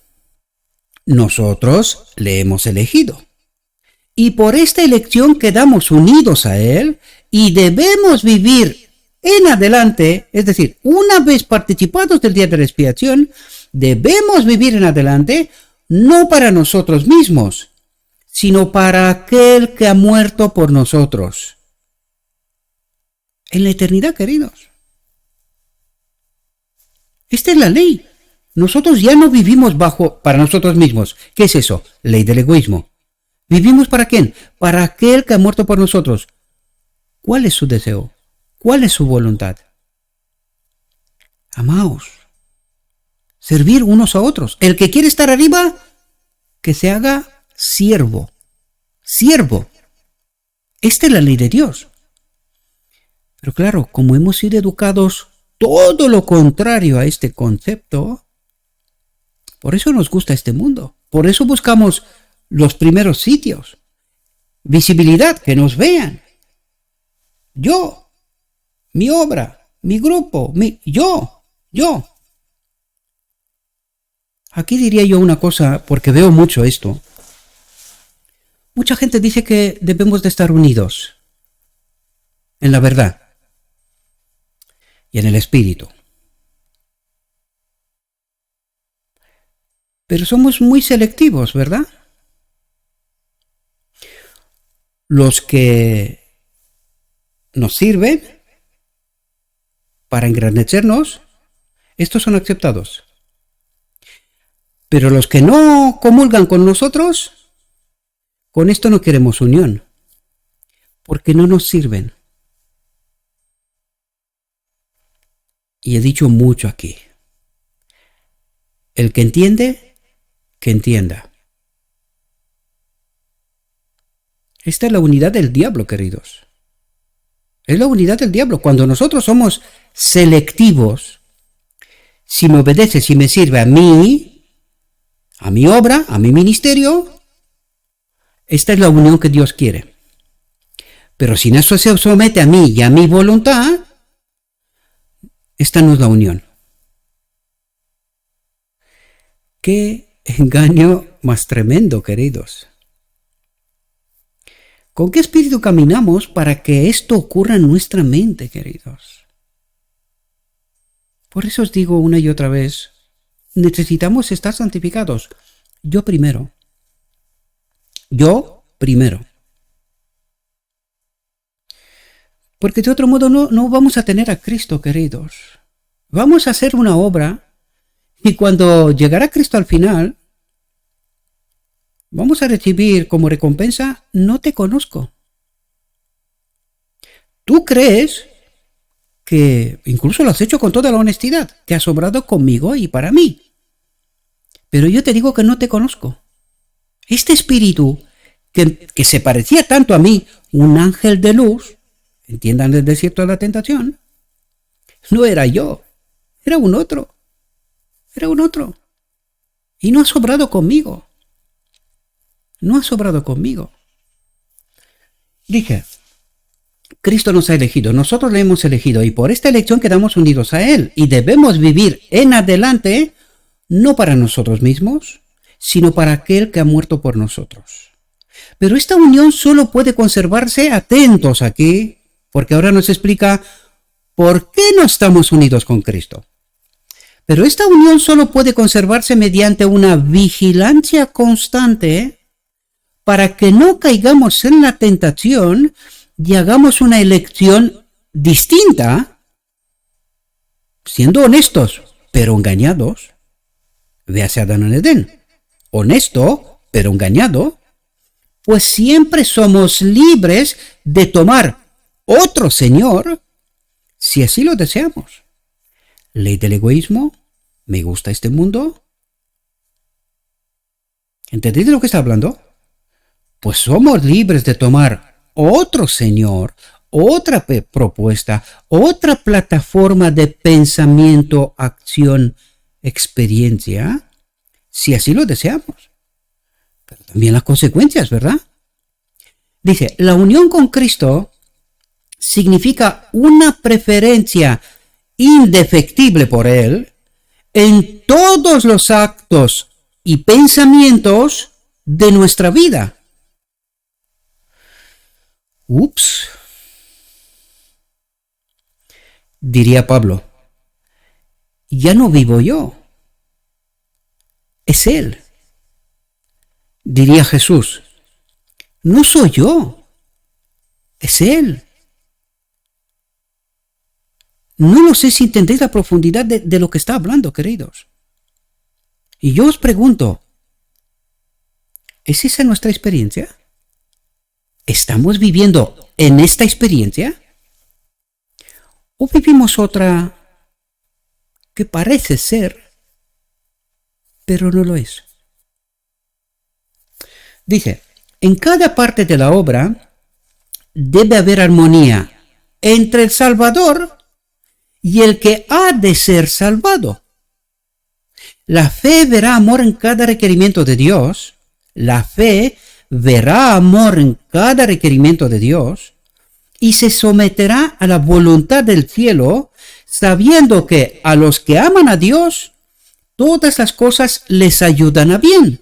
Nosotros le hemos elegido. Y por esta elección quedamos unidos a Él y debemos vivir en adelante, es decir, una vez participados del día de la expiación, debemos vivir en adelante no para nosotros mismos, sino para aquel que ha muerto por nosotros. En la eternidad, queridos. Esta es la ley. Nosotros ya no vivimos para nosotros mismos. ¿Qué es eso? Ley del egoísmo. ¿Vivimos para quién? Para aquel que ha muerto por nosotros. ¿Cuál es su deseo? ¿Cuál es su voluntad? Amaos. Servir unos a otros. El que quiere estar arriba, que se haga siervo. Siervo. Esta es la ley de Dios. Pero claro, como hemos sido educados todo lo contrario a este concepto, por eso nos gusta este mundo. Por eso buscamos los primeros sitios. Visibilidad, que nos vean. Yo, mi obra, mi grupo, yo. Aquí diría yo una cosa, porque veo mucho esto. Mucha gente dice que debemos de estar unidos en la verdad y en el espíritu. Pero somos muy selectivos, ¿verdad? Los que nos sirven para engrandecernos, estos son aceptados. Pero los que no comulgan con nosotros, con esto no queremos unión, porque no nos sirven. Y he dicho mucho aquí. El que entiende, que entienda. Esta es la unidad del diablo, queridos. Es la unidad del diablo. Cuando nosotros somos selectivos, si me obedece, si me sirve a mí, a mi obra, a mi ministerio, esta es la unión que Dios quiere. Pero si eso se somete a mí y a mi voluntad, esta no es la unión. ¡Qué engaño más tremendo, queridos! ¿Con qué espíritu caminamos para que esto ocurra en nuestra mente, queridos? Por eso os digo una y otra vez, necesitamos estar santificados. Yo primero. Yo primero. Porque de otro modo no vamos a tener a Cristo, queridos. Vamos a hacer una obra y cuando llegará Cristo al final, vamos a recibir como recompensa, no te conozco. Tú crees que incluso lo has hecho con toda la honestidad, te has obrado conmigo y para mí. Pero yo te digo que no te conozco. Este espíritu que se parecía tanto a mí, un ángel de luz, entiendan el desierto de la tentación, no era yo, era un otro. Era un otro. Y no has obrado conmigo. No has obrado conmigo. Dije, Cristo nos ha elegido, nosotros le hemos elegido y por esta elección quedamos unidos a Él y debemos vivir en adelante no para nosotros mismos, sino para aquel que ha muerto por nosotros. Pero esta unión solo puede conservarse, atentos aquí, porque ahora nos explica por qué no estamos unidos con Cristo. Pero esta unión solo puede conservarse mediante una vigilancia constante para que no caigamos en la tentación y hagamos una elección distinta, siendo honestos, pero engañados. Véase a Adán en Edén. Honesto, pero engañado. Pues siempre somos libres de tomar otro Señor, si así lo deseamos. Ley del egoísmo, me gusta este mundo. ¿Entendéis de lo que está hablando? Pues somos libres de tomar otro Señor, otra propuesta, otra plataforma de pensamiento, acción, experiencia, si así lo deseamos. Pero también las consecuencias, ¿verdad? Dice, la unión con Cristo significa una preferencia indefectible por Él en todos los actos y pensamientos de nuestra vida. Ups. Diría Pablo, ya no vivo yo, es Él. Diría Jesús, no soy yo, es Él. No lo sé si entendéis la profundidad de lo que está hablando, queridos. Y yo os pregunto, ¿es esa nuestra experiencia? ¿Estamos viviendo en esta experiencia? ¿O vivimos otra que parece ser, pero no lo es? Dice, en cada parte de la obra debe haber armonía entre el Salvador y el que ha de ser salvado. La fe verá amor en cada requerimiento de Dios. La fe verá amor en cada requerimiento de Dios y se someterá a la voluntad del cielo, sabiendo que a los que aman a Dios, todas las cosas les ayudan a bien.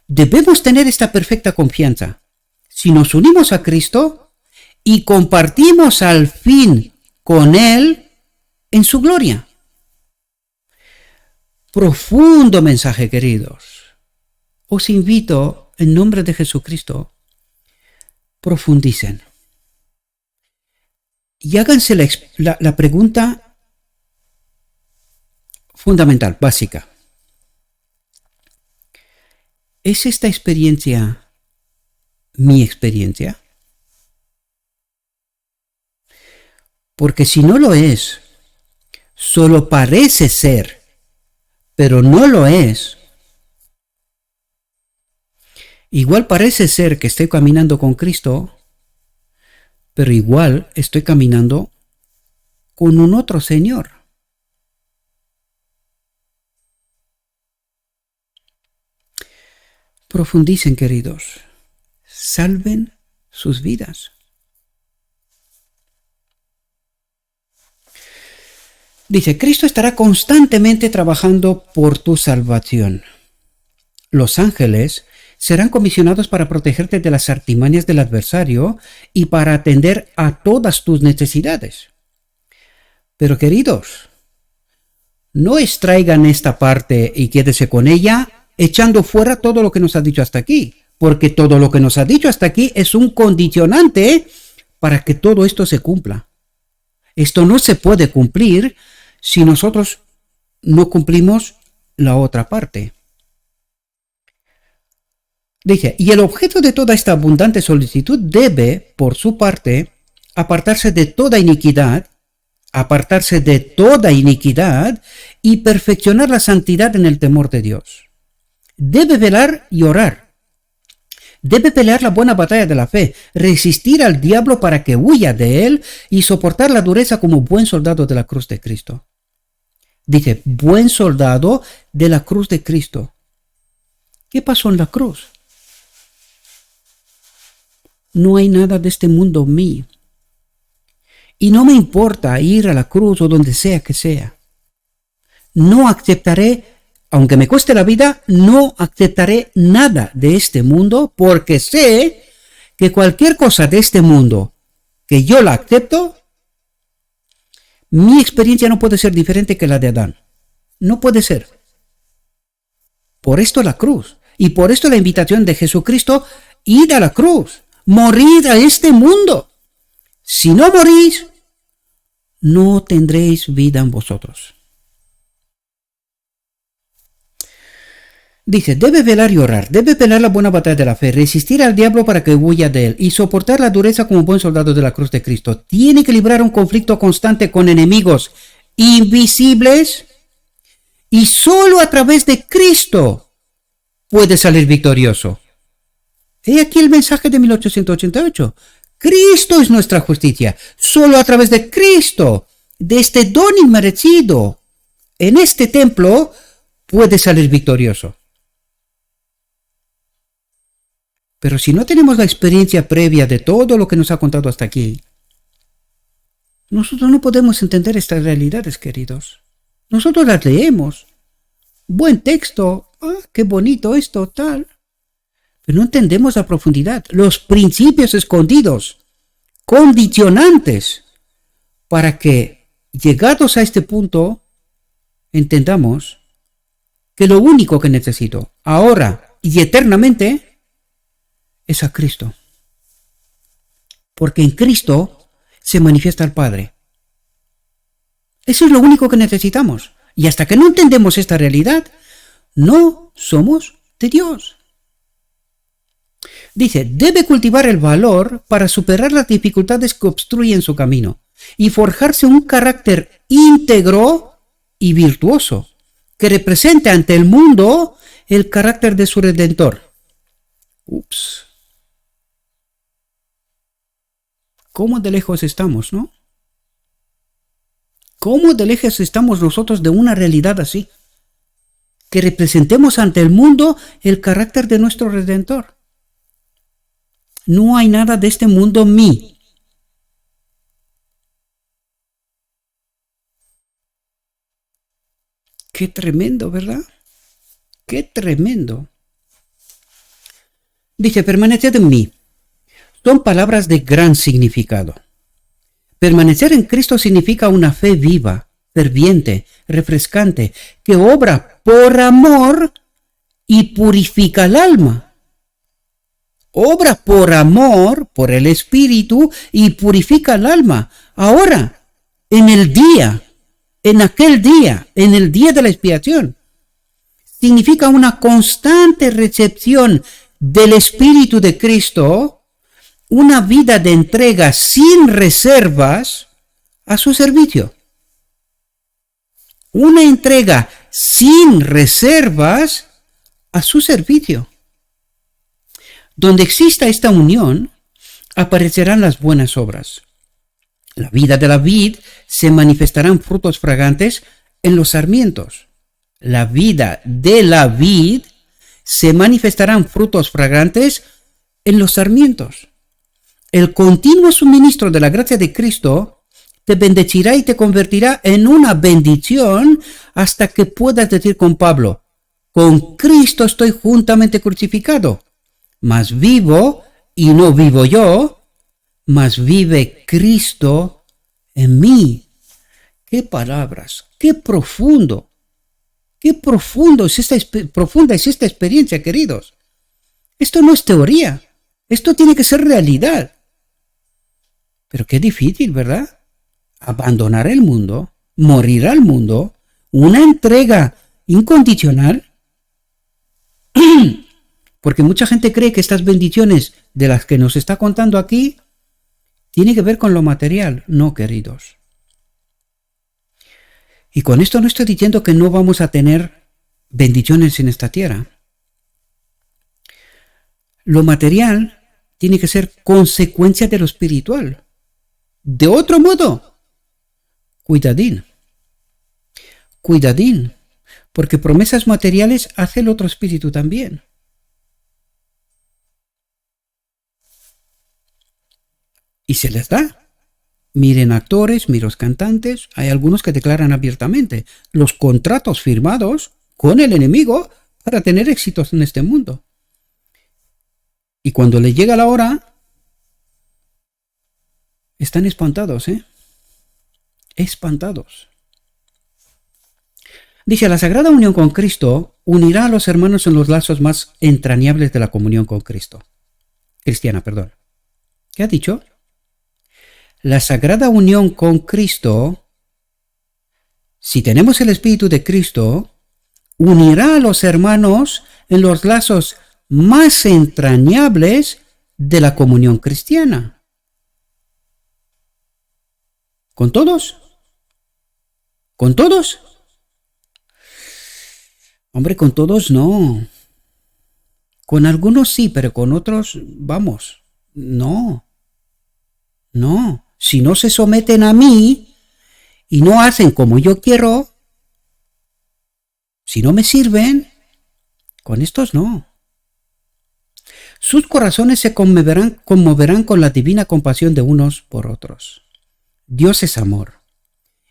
Debemos tener esta perfecta confianza. Si nos unimos a Cristo y compartimos al fin con Él en su gloria. Profundo mensaje, queridos. Os invito, en nombre de Jesucristo, profundicen. Y háganse la pregunta fundamental, básica. ¿Es esta experiencia mi experiencia? Porque si no lo es, solo parece ser, pero no lo es. Igual parece ser que estoy caminando con Cristo, pero igual estoy caminando con un otro Señor. Profundicen, queridos. Salven sus vidas. Dice, Cristo estará constantemente trabajando por tu salvación. Los ángeles serán comisionados para protegerte de las artimañas del adversario y para atender a todas tus necesidades. Pero queridos, no extraigan esta parte y quédese con ella echando fuera todo lo que nos ha dicho hasta aquí, porque todo lo que nos ha dicho hasta aquí es un condicionante para que todo esto se cumpla. Esto no se puede cumplir si nosotros no cumplimos la otra parte. Dice, y el objeto de toda esta abundante solicitud debe, por su parte, apartarse de toda iniquidad y perfeccionar la santidad en el temor de Dios. Debe velar y orar. Debe pelear la buena batalla de la fe, resistir al diablo para que huya de él y soportar la dureza como buen soldado de la cruz de Cristo. Dice, buen soldado de la cruz de Cristo. ¿Qué pasó en la cruz? No hay nada de este mundo en mí. Y no me importa ir a la cruz o donde sea que sea. No aceptaré, aunque me cueste la vida, no aceptaré nada de este mundo porque sé que cualquier cosa de este mundo que yo la acepto, mi experiencia no puede ser diferente que la de Adán. No puede ser. Por esto la cruz. Y por esto la invitación de Jesucristo, id a la cruz. Morid a este mundo. Si no morís, no tendréis vida en vosotros. Dice, debe velar y orar, debe pelear la buena batalla de la fe, resistir al diablo para que huya de él y soportar la dureza como buen soldado de la cruz de Cristo. Tiene que librar un conflicto constante con enemigos invisibles y solo a través de Cristo puede salir victorioso. He aquí el mensaje de 1888. Cristo es nuestra justicia. Solo a través de Cristo, de este don inmerecido, en este templo, puede salir victorioso. Pero si no tenemos la experiencia previa de todo lo que nos ha contado hasta aquí, nosotros no podemos entender estas realidades, queridos. Nosotros las leemos. Buen texto. Qué bonito esto, tal. Pero no entendemos la profundidad, los principios escondidos, condicionantes, para que, llegados a este punto, entendamos que lo único que necesito, ahora y eternamente, es a Cristo. Porque en Cristo se manifiesta el Padre. Eso es lo único que necesitamos. Y hasta que no entendemos esta realidad, no somos de Dios. Dice, debe cultivar el valor para superar las dificultades que obstruyen su camino y forjarse un carácter íntegro y virtuoso que represente ante el mundo el carácter de su Redentor. ¿Cómo de lejos estamos, no? ¿Cómo de lejos estamos nosotros de una realidad así? Que representemos ante el mundo el carácter de nuestro Redentor. No hay nada de este mundo en mí. Qué tremendo, ¿verdad? Qué tremendo. Dice, permaneced en mí. Son palabras de gran significado. Permanecer en Cristo significa una fe viva, ferviente, refrescante, que obra por amor y purifica el alma. Obra por amor, por el Espíritu, y purifica el alma. Ahora, en el día, en aquel día, en el día de la expiación. Significa una constante recepción del Espíritu de Cristo, una vida de entrega sin reservas a su servicio. Una entrega sin reservas a su servicio. Donde exista esta unión, aparecerán las buenas obras. La vida de la vid se manifestarán frutos fragantes en los sarmientos. La vida de la vid se manifestarán frutos fragantes en los sarmientos. El continuo suministro de la gracia de Cristo te bendecirá y te convertirá en una bendición hasta que puedas decir con Pablo, con Cristo estoy juntamente crucificado, mas vivo y no vivo yo, mas vive Cristo en mí. ¡Qué palabras! ¡Qué profundo! ¡Qué profunda es esta experiencia, queridos! Esto no es teoría. Esto tiene que ser realidad. Pero qué difícil, ¿verdad? Abandonar el mundo, morir al mundo, una entrega incondicional. Porque mucha gente cree que estas bendiciones de las que nos está contando aquí tienen que ver con lo material. No, queridos. Y con esto no estoy diciendo que no vamos a tener bendiciones en esta tierra. Lo material tiene que ser consecuencia de lo espiritual. De otro modo, cuidadín, porque promesas materiales hace el otro espíritu también. Y se les da. Miren actores, miren cantantes, hay algunos que declaran abiertamente los contratos firmados con el enemigo para tener éxitos en este mundo. Y cuando les llega la hora, están espantados, espantados. Dice, la sagrada unión con Cristo unirá a los hermanos en los lazos más entrañables de la comunión con Cristo. Cristiana, perdón. ¿Qué ha dicho? La sagrada unión con Cristo, si tenemos el Espíritu de Cristo, unirá a los hermanos en los lazos más entrañables de la comunión cristiana. ¿Con todos? ¿Con todos? Hombre, con todos no. Con algunos sí, pero con otros, vamos, no. No. Si no se someten a mí y no hacen como yo quiero, si no me sirven, con estos no. Sus corazones se conmoverán con la divina compasión de unos por otros. Dios es amor,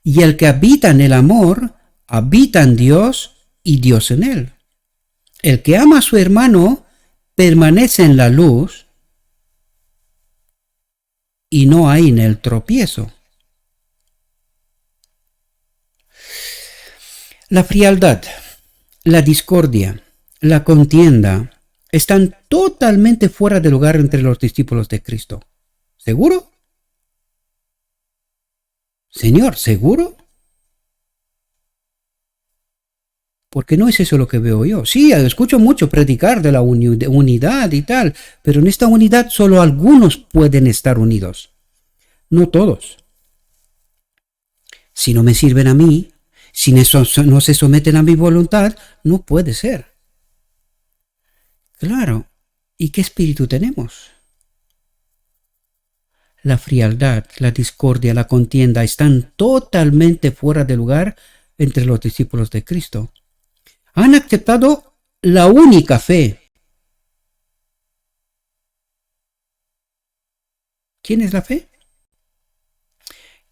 y el que habita en el amor, habita en Dios y Dios en él. El que ama a su hermano permanece en la luz y no hay en el tropiezo. La frialdad, la discordia, la contienda están totalmente fuera de lugar entre los discípulos de Cristo. ¿Seguro? Señor, ¿seguro? Porque no es eso lo que veo yo. Sí, escucho mucho predicar de la unidad y tal, pero en esta unidad solo algunos pueden estar unidos, no todos. Si no me sirven a mí, si no se someten a mi voluntad, no puede ser. Claro, ¿y qué espíritu tenemos? La frialdad, la discordia, la contienda están totalmente fuera de lugar entre los discípulos de Cristo. Han aceptado la única fe. ¿Quién es la fe?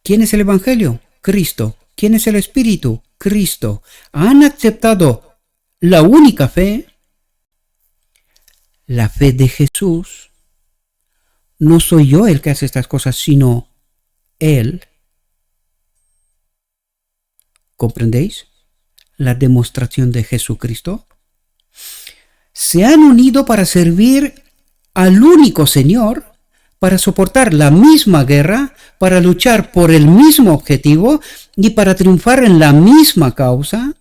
¿Quién es el Evangelio? Cristo. ¿Quién es el Espíritu? Cristo. Han aceptado la única fe, la fe de Jesús. No soy yo el que hace estas cosas, sino Él. ¿Comprendéis? La demostración de Jesucristo. Se han unido para servir al único Señor, para soportar la misma guerra, para luchar por el mismo objetivo y para triunfar en la misma causa.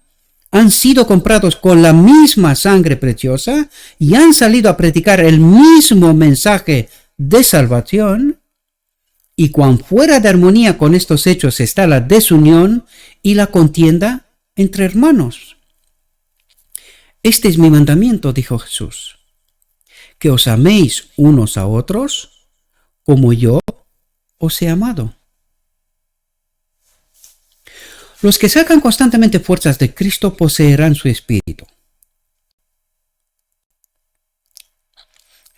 Han sido comprados con la misma sangre preciosa y han salido a predicar el mismo mensaje de salvación. Y cuán fuera de armonía con estos hechos está la desunión y la contienda entre hermanos. Este es mi mandamiento, dijo Jesús, que os améis unos a otros como yo os he amado. Los que sacan constantemente fuerzas de Cristo poseerán su espíritu.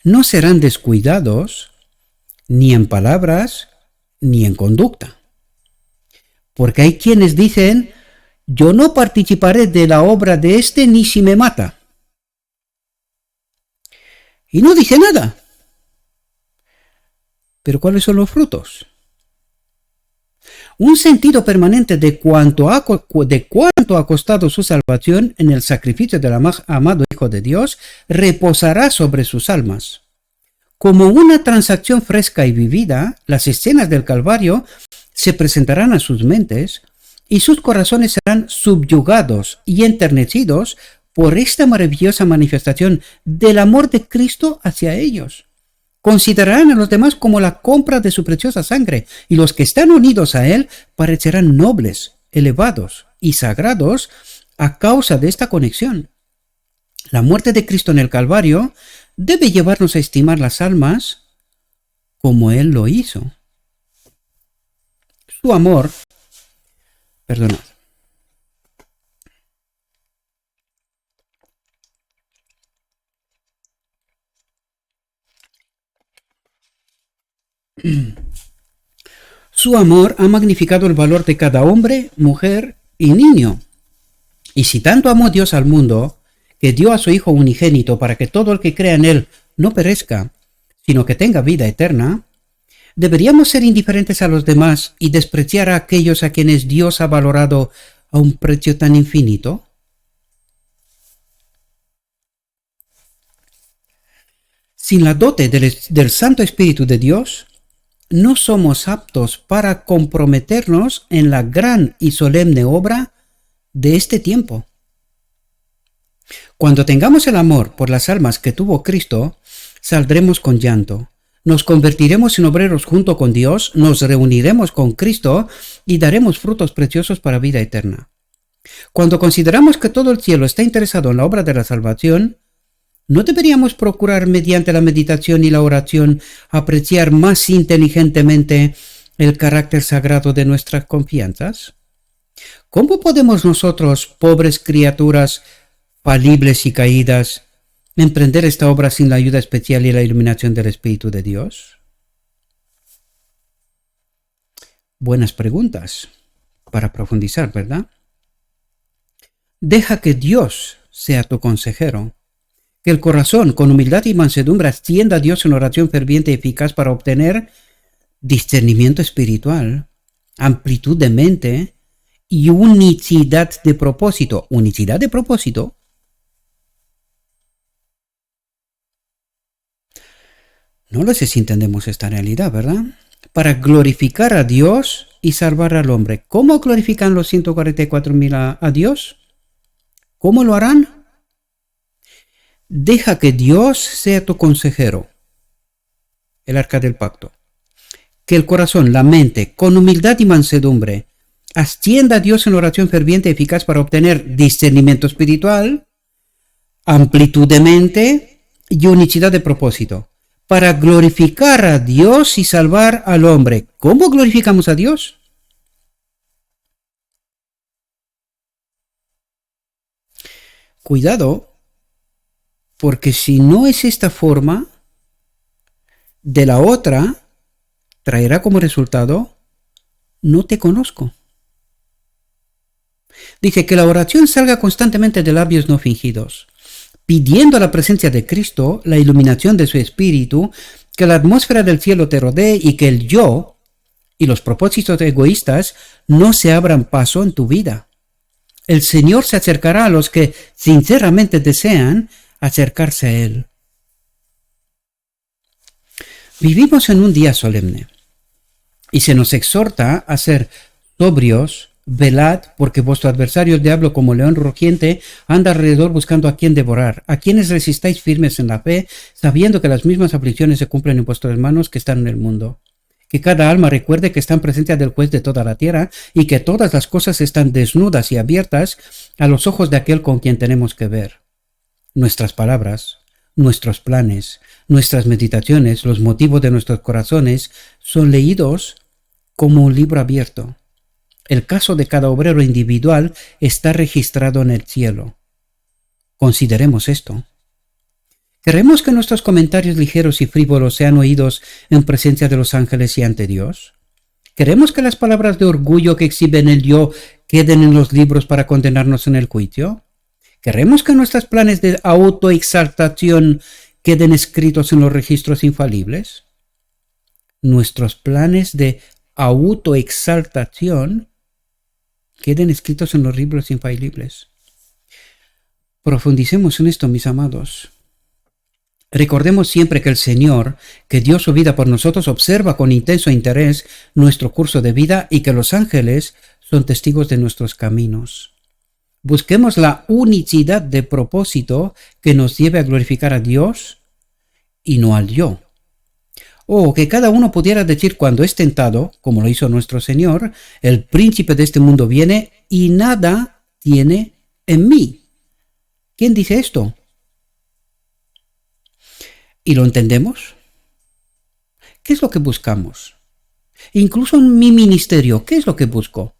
No serán descuidados ni en palabras ni en conducta. Porque hay quienes dicen, yo no participaré de la obra de este ni si me mata. Y no dice nada. Pero ¿cuáles son los frutos? Un sentido permanente de cuánto ha costado su salvación en el sacrificio del amado Hijo de Dios reposará sobre sus almas. Como una transacción fresca y vivida, las escenas del Calvario se presentarán a sus mentes y sus corazones serán subyugados y enternecidos por esta maravillosa manifestación del amor de Cristo hacia ellos. Considerarán a los demás como la compra de su preciosa sangre, y los que están unidos a Él parecerán nobles, elevados y sagrados a causa de esta conexión. La muerte de Cristo en el Calvario debe llevarnos a estimar las almas como Él lo hizo. Su amor, perdonad. Su amor ha magnificado el valor de cada hombre, mujer y niño. Y si tanto amó Dios al mundo, que dio a su Hijo unigénito para que todo el que crea en Él no perezca, sino que tenga vida eterna, ¿deberíamos ser indiferentes a los demás y despreciar a aquellos a quienes Dios ha valorado a un precio tan infinito? Sin la dote del Santo Espíritu de Dios, no somos aptos para comprometernos en la gran y solemne obra de este tiempo. Cuando tengamos el amor por las almas que tuvo Cristo, saldremos con llanto, nos convertiremos en obreros junto con Dios, nos reuniremos con Cristo y daremos frutos preciosos para vida eterna. Cuando consideramos que todo el cielo está interesado en la obra de la salvación, ¿no deberíamos procurar mediante la meditación y la oración apreciar más inteligentemente el carácter sagrado de nuestras confianzas? ¿Cómo podemos nosotros, pobres criaturas falibles y caídas, emprender esta obra sin la ayuda especial y la iluminación del Espíritu de Dios? Buenas preguntas para profundizar, ¿verdad? Deja que Dios sea tu consejero. Que el corazón, con humildad y mansedumbre, ascienda a Dios en oración ferviente y eficaz para obtener discernimiento espiritual, amplitud de mente y unicidad de propósito. ¿Unicidad de propósito? No lo sé si entendemos esta realidad, ¿verdad? Para glorificar a Dios y salvar al hombre. ¿Cómo glorifican los 144,000 a Dios? ¿Cómo lo harán? Deja que Dios sea tu consejero, el arca del pacto. Que el corazón, la mente, con humildad y mansedumbre, ascienda a Dios en oración ferviente y eficaz para obtener discernimiento espiritual, amplitud de mente y unicidad de propósito, para glorificar a Dios y salvar al hombre. ¿Cómo glorificamos a Dios? Cuidado, porque si no es esta forma, de la otra traerá como resultado, no te conozco. Dice que la oración salga constantemente de labios no fingidos, pidiendo la presencia de Cristo, la iluminación de su Espíritu, que la atmósfera del cielo te rodee y que el yo y los propósitos egoístas no se abran paso en tu vida. El Señor se acercará a los que sinceramente desean acercarse a Él. Vivimos en un día solemne y se nos exhorta a ser sobrios, velad, porque vuestro adversario el diablo como león rugiente anda alrededor buscando a quien devorar, a quienes resistáis firmes en la fe, sabiendo que las mismas aflicciones se cumplen en vuestros hermanos que están en el mundo. Que cada alma recuerde que está en presencia del juez de toda la tierra y que todas las cosas están desnudas y abiertas a los ojos de aquel con quien tenemos que ver. Nuestras palabras, nuestros planes, nuestras meditaciones, los motivos de nuestros corazones son leídos como un libro abierto. El caso de cada obrero individual está registrado en el cielo. Consideremos esto. ¿Queremos que nuestros comentarios ligeros y frívolos sean oídos en presencia de los ángeles y ante Dios? ¿Queremos que las palabras de orgullo que exhiben el yo queden en los libros para condenarnos en el juicio? ¿Queremos que nuestros planes de autoexaltación queden escritos en los registros infalibles? Nuestros planes de autoexaltación queden escritos en los libros infalibles. Profundicemos en esto, mis amados. Recordemos siempre que el Señor, que dio su vida por nosotros, observa con intenso interés nuestro curso de vida y que los ángeles son testigos de nuestros caminos. Busquemos la unicidad de propósito que nos lleve a glorificar a Dios y no al yo. O que cada uno pudiera decir cuando es tentado, como lo hizo nuestro Señor, el príncipe de este mundo viene y nada tiene en mí. ¿Quién dice esto? ¿Y lo entendemos? ¿Qué es lo que buscamos? Incluso en mi ministerio, ¿qué es lo que busco?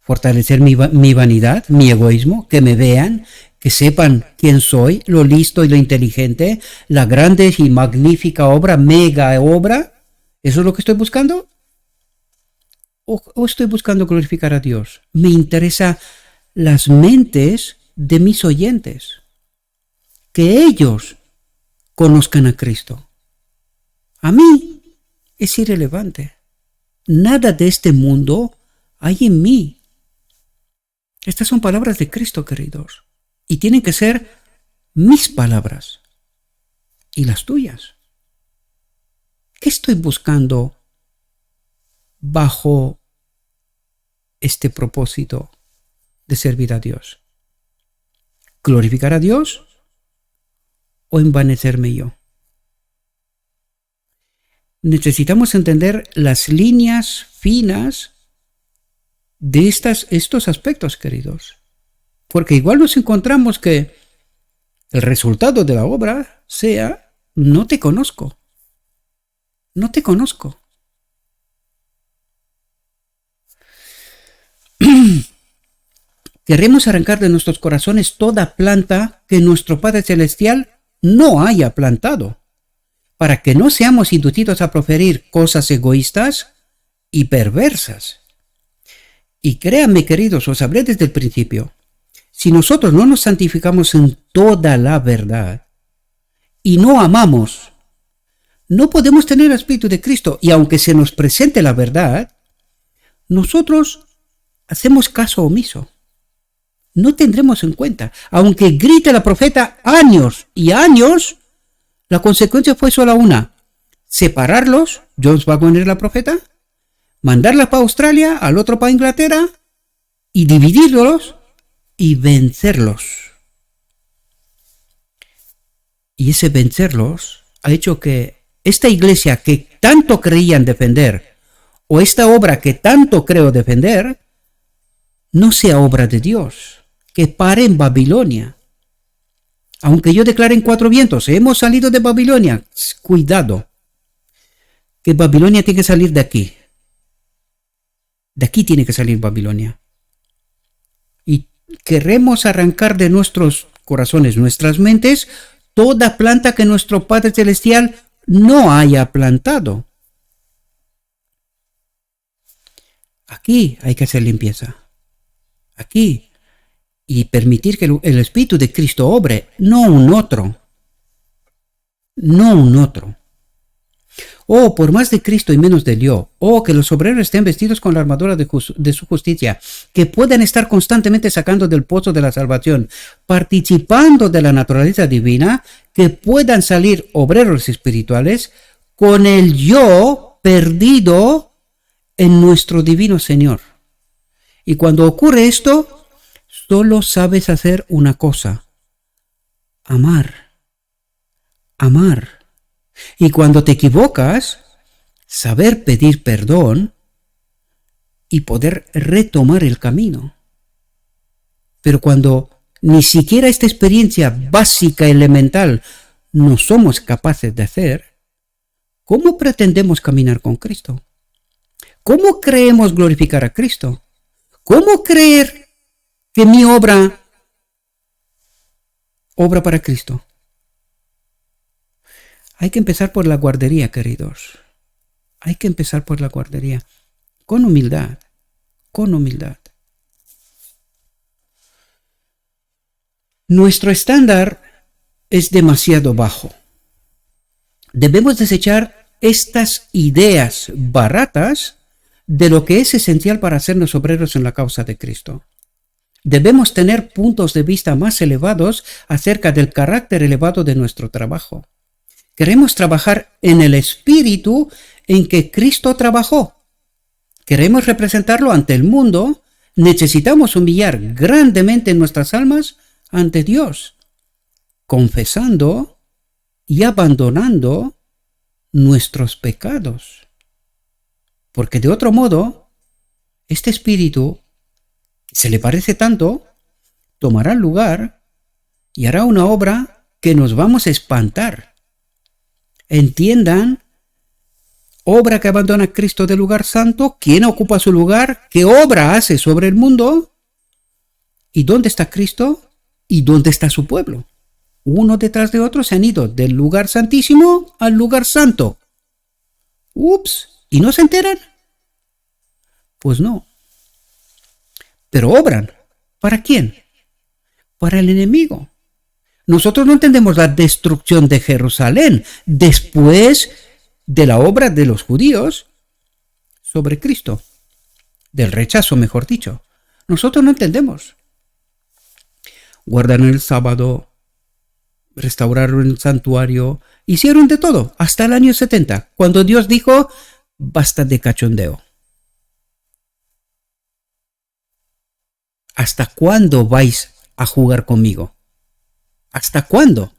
Fortalecer mi vanidad, mi egoísmo, que me vean, que sepan quién soy, lo listo y lo inteligente, la grande y magnífica obra, mega obra. ¿Eso es lo que estoy buscando? ¿O estoy buscando glorificar a Dios? Me interesa las mentes de mis oyentes, que ellos conozcan a Cristo. A mí es irrelevante. Nada de este mundo hay en mí. Estas son palabras de Cristo, queridos, y tienen que ser mis palabras y las tuyas. ¿Qué estoy buscando bajo este propósito de servir a Dios? ¿Glorificar a Dios o envanecerme yo? Necesitamos entender las líneas finas de estos aspectos, queridos, porque igual nos encontramos que el resultado de la obra sea: no te conozco, no te conozco. Queremos arrancar de nuestros corazones toda planta que nuestro Padre Celestial no haya plantado, para que no seamos inducidos a proferir cosas egoístas y perversas. Y créanme, queridos, os hablé desde el principio, si nosotros no nos santificamos en toda la verdad y no amamos, no podemos tener el Espíritu de Cristo. Y aunque se nos presente la verdad, nosotros hacemos caso omiso. No tendremos en cuenta. Aunque grite la profeta años y años, la consecuencia fue solo una: separarlos. Jones Waggoner, la profeta, mandarla para Australia, al otro para Inglaterra, y dividirlos y vencerlos. Y ese vencerlos ha hecho que esta iglesia que tanto creían defender, o esta obra que tanto creo defender, no sea obra de Dios, que pare en Babilonia. Aunque yo declare en cuatro vientos: hemos salido de Babilonia, cuidado, que Babilonia tiene que salir de aquí. De aquí tiene que salir Babilonia. Y queremos arrancar de nuestros corazones, nuestras mentes, toda planta que nuestro Padre Celestial no haya plantado. Aquí hay que hacer limpieza. Aquí. Y permitir que el Espíritu de Cristo obre, no un otro. No un otro. Oh, por más de Cristo y menos del yo. Oh, que los obreros estén vestidos con la armadura de su justicia, que puedan estar constantemente sacando del pozo de la salvación, participando de la naturaleza divina, que puedan salir obreros espirituales con el yo perdido en nuestro divino Señor. Y cuando ocurre esto, solo sabes hacer una cosa: amar. Amar. Y cuando te equivocas, saber pedir perdón y poder retomar el camino. Pero cuando ni siquiera esta experiencia básica, elemental, no somos capaces de hacer, ¿cómo pretendemos caminar con Cristo? ¿Cómo creemos glorificar a Cristo? ¿Cómo creer que mi obra para Cristo? Hay que empezar por la guardería, queridos. Hay que empezar por la guardería, con humildad, con humildad. Nuestro estándar es demasiado bajo. Debemos desechar estas ideas baratas de lo que es esencial para hacernos obreros en la causa de Cristo. Debemos tener puntos de vista más elevados acerca del carácter elevado de nuestro trabajo. Queremos trabajar en el espíritu en que Cristo trabajó. Queremos representarlo ante el mundo. Necesitamos humillar grandemente nuestras almas ante Dios, confesando y abandonando nuestros pecados. Porque de otro modo, este espíritu, que se le parece tanto, tomará lugar y hará una obra que nos vamos a espantar. Entiendan, obra que abandona a Cristo del lugar santo. ¿Quién ocupa su lugar? ¿Qué obra hace sobre el mundo? ¿Y dónde está Cristo? ¿Y dónde está su pueblo? Uno detrás de otro se han ido del lugar santísimo al lugar santo. Ups, ¿y no se enteran? Pues no. Pero obran. ¿Para quién? Para el enemigo. Nosotros no entendemos la destrucción de Jerusalén después de la obra de los judíos sobre Cristo. Del rechazo, mejor dicho. Nosotros no entendemos. Guardaron el sábado, restauraron el santuario, hicieron de todo, hasta el año 70, cuando Dios dijo, basta de cachondeo. ¿Hasta cuándo vais a jugar conmigo? ¿Hasta cuándo?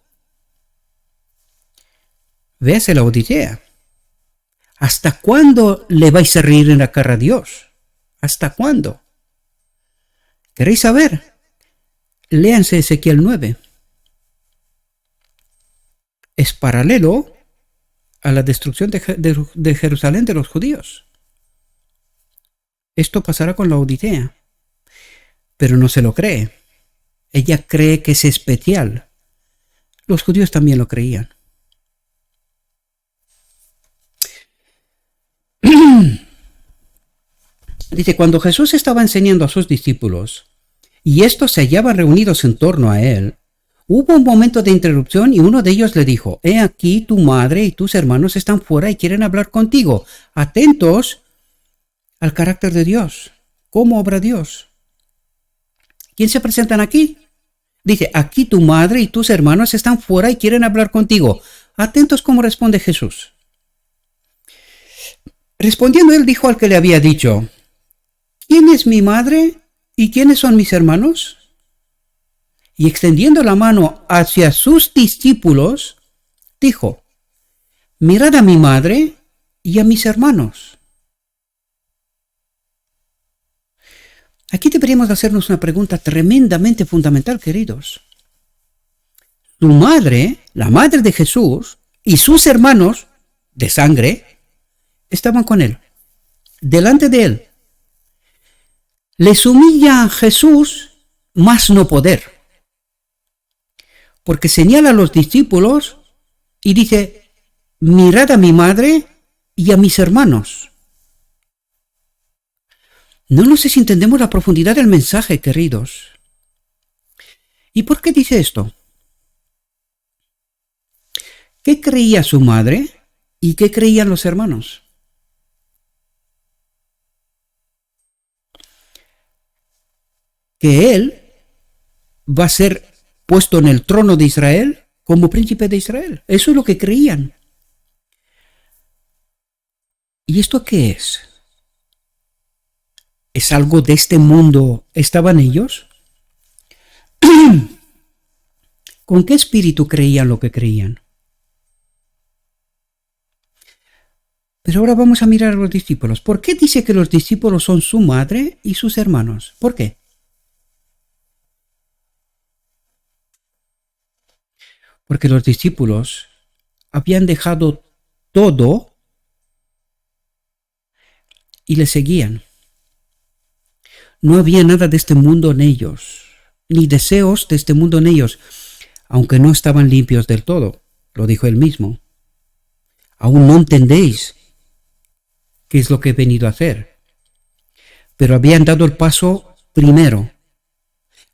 Véase la Odisea. ¿Hasta cuándo le vais a reír en la cara a Dios? ¿Hasta cuándo? ¿Queréis saber? Léanse Ezequiel 9. Es paralelo a la destrucción de Jerusalén de los judíos. Esto pasará con la Odisea, pero no se lo cree. Ella cree que es especial. Los judíos también lo creían. Dice, cuando Jesús estaba enseñando a sus discípulos y estos se hallaban reunidos en torno a él, hubo un momento de interrupción y uno de ellos le dijo, he aquí tu madre y tus hermanos están fuera y quieren hablar contigo. Atentos al carácter de Dios. ¿Cómo obra Dios? ¿Quién se presentan aquí? Dice, aquí tu madre y tus hermanos están fuera y quieren hablar contigo. Atentos cómo responde Jesús. Respondiendo él dijo al que le había dicho, ¿quién es mi madre y quiénes son mis hermanos? Y extendiendo la mano hacia sus discípulos, dijo, mirad a mi madre y a mis hermanos. Aquí deberíamos hacernos una pregunta tremendamente fundamental, queridos. Su madre, la madre de Jesús, y sus hermanos de sangre, estaban con él, delante de él. Les humilla a Jesús, mas no poder. Porque señala a los discípulos y dice, mirad a mi madre y a mis hermanos. No sé si entendemos la profundidad del mensaje, queridos. ¿Y por qué dice esto? ¿Qué creía su madre y qué creían los hermanos? Que él va a ser puesto en el trono de Israel como príncipe de Israel. Eso es lo que creían. ¿Y esto qué es? ¿Es algo de este mundo? ¿Estaban ellos? ¿Con qué espíritu creían lo que creían? Pero ahora vamos a mirar a los discípulos. ¿Por qué dice que los discípulos son su madre y sus hermanos? ¿Por qué? Porque los discípulos habían dejado todo y le seguían. No había nada de este mundo en ellos, ni deseos de este mundo en ellos, aunque no estaban limpios del todo, lo dijo él mismo. Aún no entendéis qué es lo que he venido a hacer. Pero habían dado el paso primero.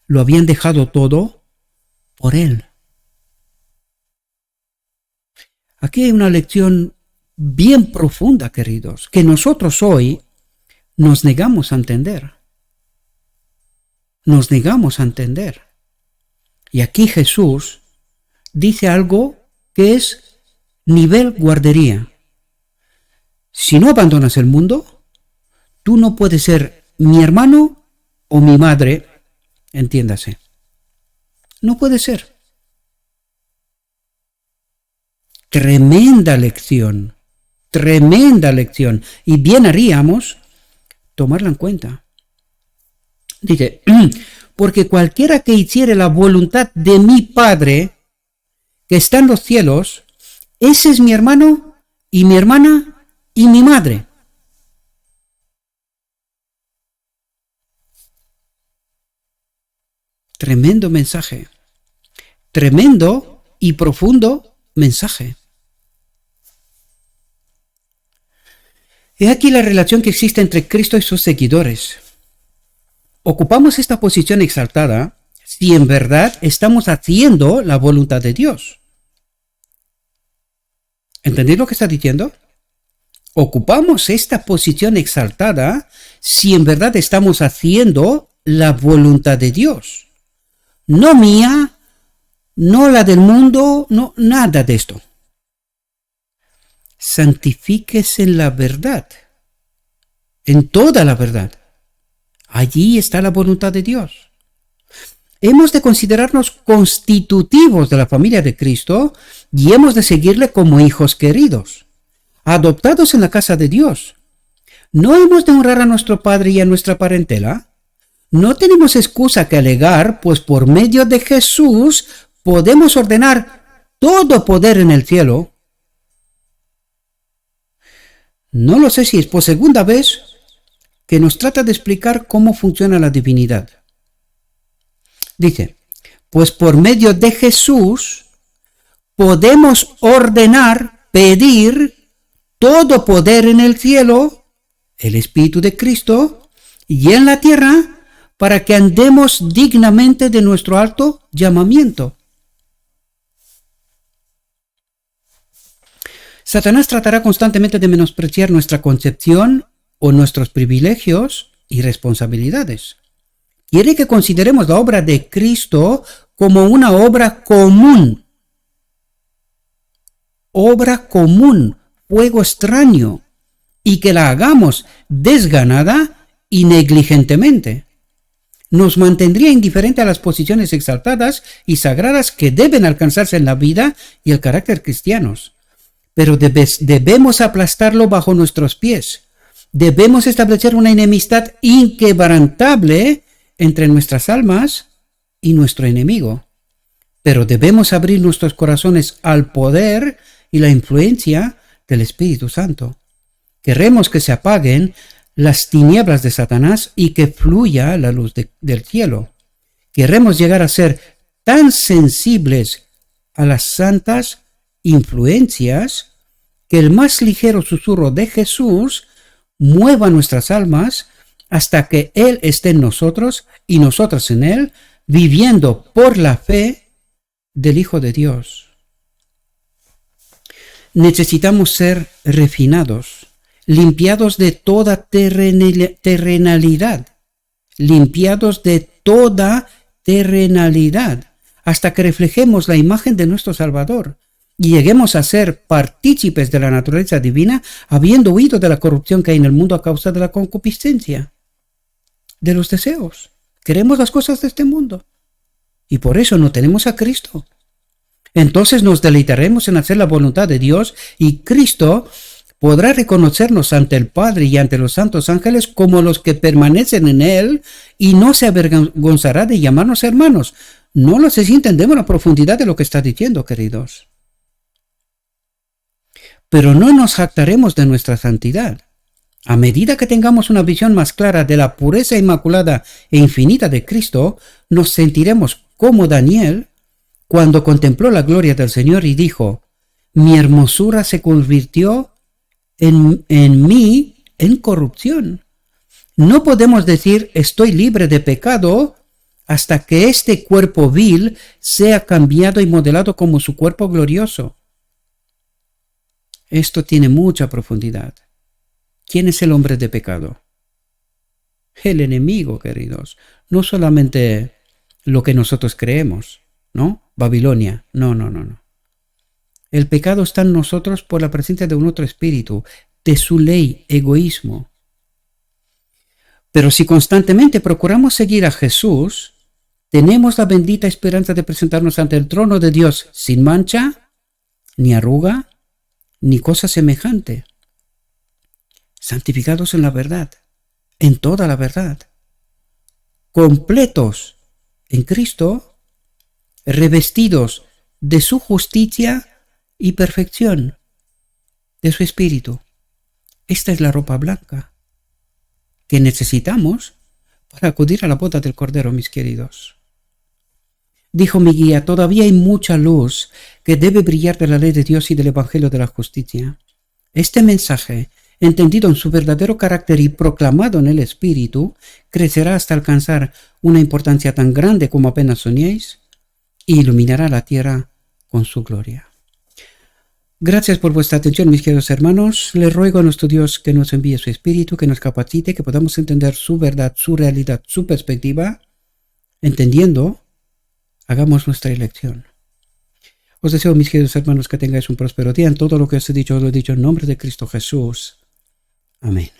Lo habían dejado todo por Él. Aquí hay una lección bien profunda, queridos, que nosotros hoy nos negamos a entender. Nos negamos a entender. Y aquí Jesús dice algo que es nivel guardería. Si no abandonas el mundo, tú no puedes ser mi hermano o mi madre, entiéndase. No puede ser. Tremenda lección. Y bien haríamos tomarla en cuenta. Dice, porque cualquiera que hiciere la voluntad de mi Padre, que está en los cielos, ese es mi hermano y mi hermana y mi madre. Tremendo mensaje. Tremendo y profundo mensaje. He aquí la relación que existe entre Cristo y sus seguidores. Ocupamos esta posición exaltada si en verdad estamos haciendo la voluntad de Dios. ¿Entendéis lo que está diciendo? Ocupamos esta posición exaltada si en verdad estamos haciendo la voluntad de Dios. No mía, no la del mundo, no nada de esto. Santifíquese en la verdad, en toda la verdad. Allí está la voluntad de Dios. Hemos de considerarnos constitutivos de la familia de Cristo y hemos de seguirle como hijos queridos, adoptados en la casa de Dios. ¿No hemos de honrar a nuestro padre y a nuestra parentela? No tenemos excusa que alegar, pues por medio de Jesús podemos ordenar todo poder en el cielo. No lo sé si es por segunda vez que nos trata de explicar cómo funciona la divinidad. Dice, pues por medio de Jesús podemos ordenar, pedir todo poder en el cielo, el Espíritu de Cristo, y en la tierra, para que andemos dignamente de nuestro alto llamamiento. Satanás tratará constantemente de menospreciar nuestra concepción o nuestros privilegios y responsabilidades. Quiere que consideremos la obra de Cristo como una obra común. Obra común, fuego extraño, y que la hagamos desganada y negligentemente. Nos mantendría indiferente a las posiciones exaltadas y sagradas que deben alcanzarse en la vida y el carácter cristianos. Pero debemos aplastarlo bajo nuestros pies. Debemos establecer una enemistad inquebrantable entre nuestras almas y nuestro enemigo. Pero debemos abrir nuestros corazones al poder y la influencia del Espíritu Santo. Queremos que se apaguen las tinieblas de Satanás y que fluya la luz del cielo. Queremos llegar a ser tan sensibles a las santas influencias que el más ligero susurro de Jesús mueva nuestras almas hasta que Él esté en nosotros y nosotros en Él, viviendo por la fe del Hijo de Dios. Necesitamos ser refinados, limpiados de toda terrenalidad, hasta que reflejemos la imagen de nuestro Salvador y lleguemos a ser partícipes de la naturaleza divina, habiendo huido de la corrupción que hay en el mundo a causa de la concupiscencia, de los deseos. Queremos las cosas de este mundo y por eso no tenemos a Cristo. Entonces nos deleitaremos en hacer la voluntad de Dios y Cristo podrá reconocernos ante el Padre y ante los santos ángeles como los que permanecen en Él y no se avergonzará de llamarnos hermanos. No lo sé si entendemos la profundidad de lo que está diciendo, queridos. Pero no nos jactaremos de nuestra santidad. A medida que tengamos una visión más clara de la pureza inmaculada e infinita de Cristo, nos sentiremos como Daniel cuando contempló la gloria del Señor y dijo: mi hermosura se convirtió en mí en corrupción. No podemos decir estoy libre de pecado hasta que este cuerpo vil sea cambiado y modelado como su cuerpo glorioso. Esto tiene mucha profundidad. ¿Quién es el hombre de pecado? El enemigo, queridos. No solamente lo que nosotros creemos, ¿no? Babilonia. No. El pecado está en nosotros por la presencia de un otro espíritu, de su ley, egoísmo. Pero si constantemente procuramos seguir a Jesús, tenemos la bendita esperanza de presentarnos ante el trono de Dios sin mancha, ni arruga, ni cosa semejante, santificados en la verdad, en toda la verdad, completos en Cristo, revestidos de su justicia y perfección, de su espíritu. Esta es la ropa blanca que necesitamos para acudir a la boda del Cordero, mis queridos. Dijo mi guía, todavía hay mucha luz que debe brillar de la ley de Dios y del Evangelio de la justicia. Este mensaje, entendido en su verdadero carácter y proclamado en el Espíritu, crecerá hasta alcanzar una importancia tan grande como apenas soñéis y iluminará la tierra con su gloria. Gracias por vuestra atención, mis queridos hermanos. Le ruego a nuestro Dios que nos envíe su Espíritu, que nos capacite, que podamos entender su verdad, su realidad, su perspectiva. Entendiendo, hagamos nuestra elección. Os deseo, mis queridos hermanos, que tengáis un próspero día. En todo lo que os he dicho, os lo he dicho en nombre de Cristo Jesús. Amén.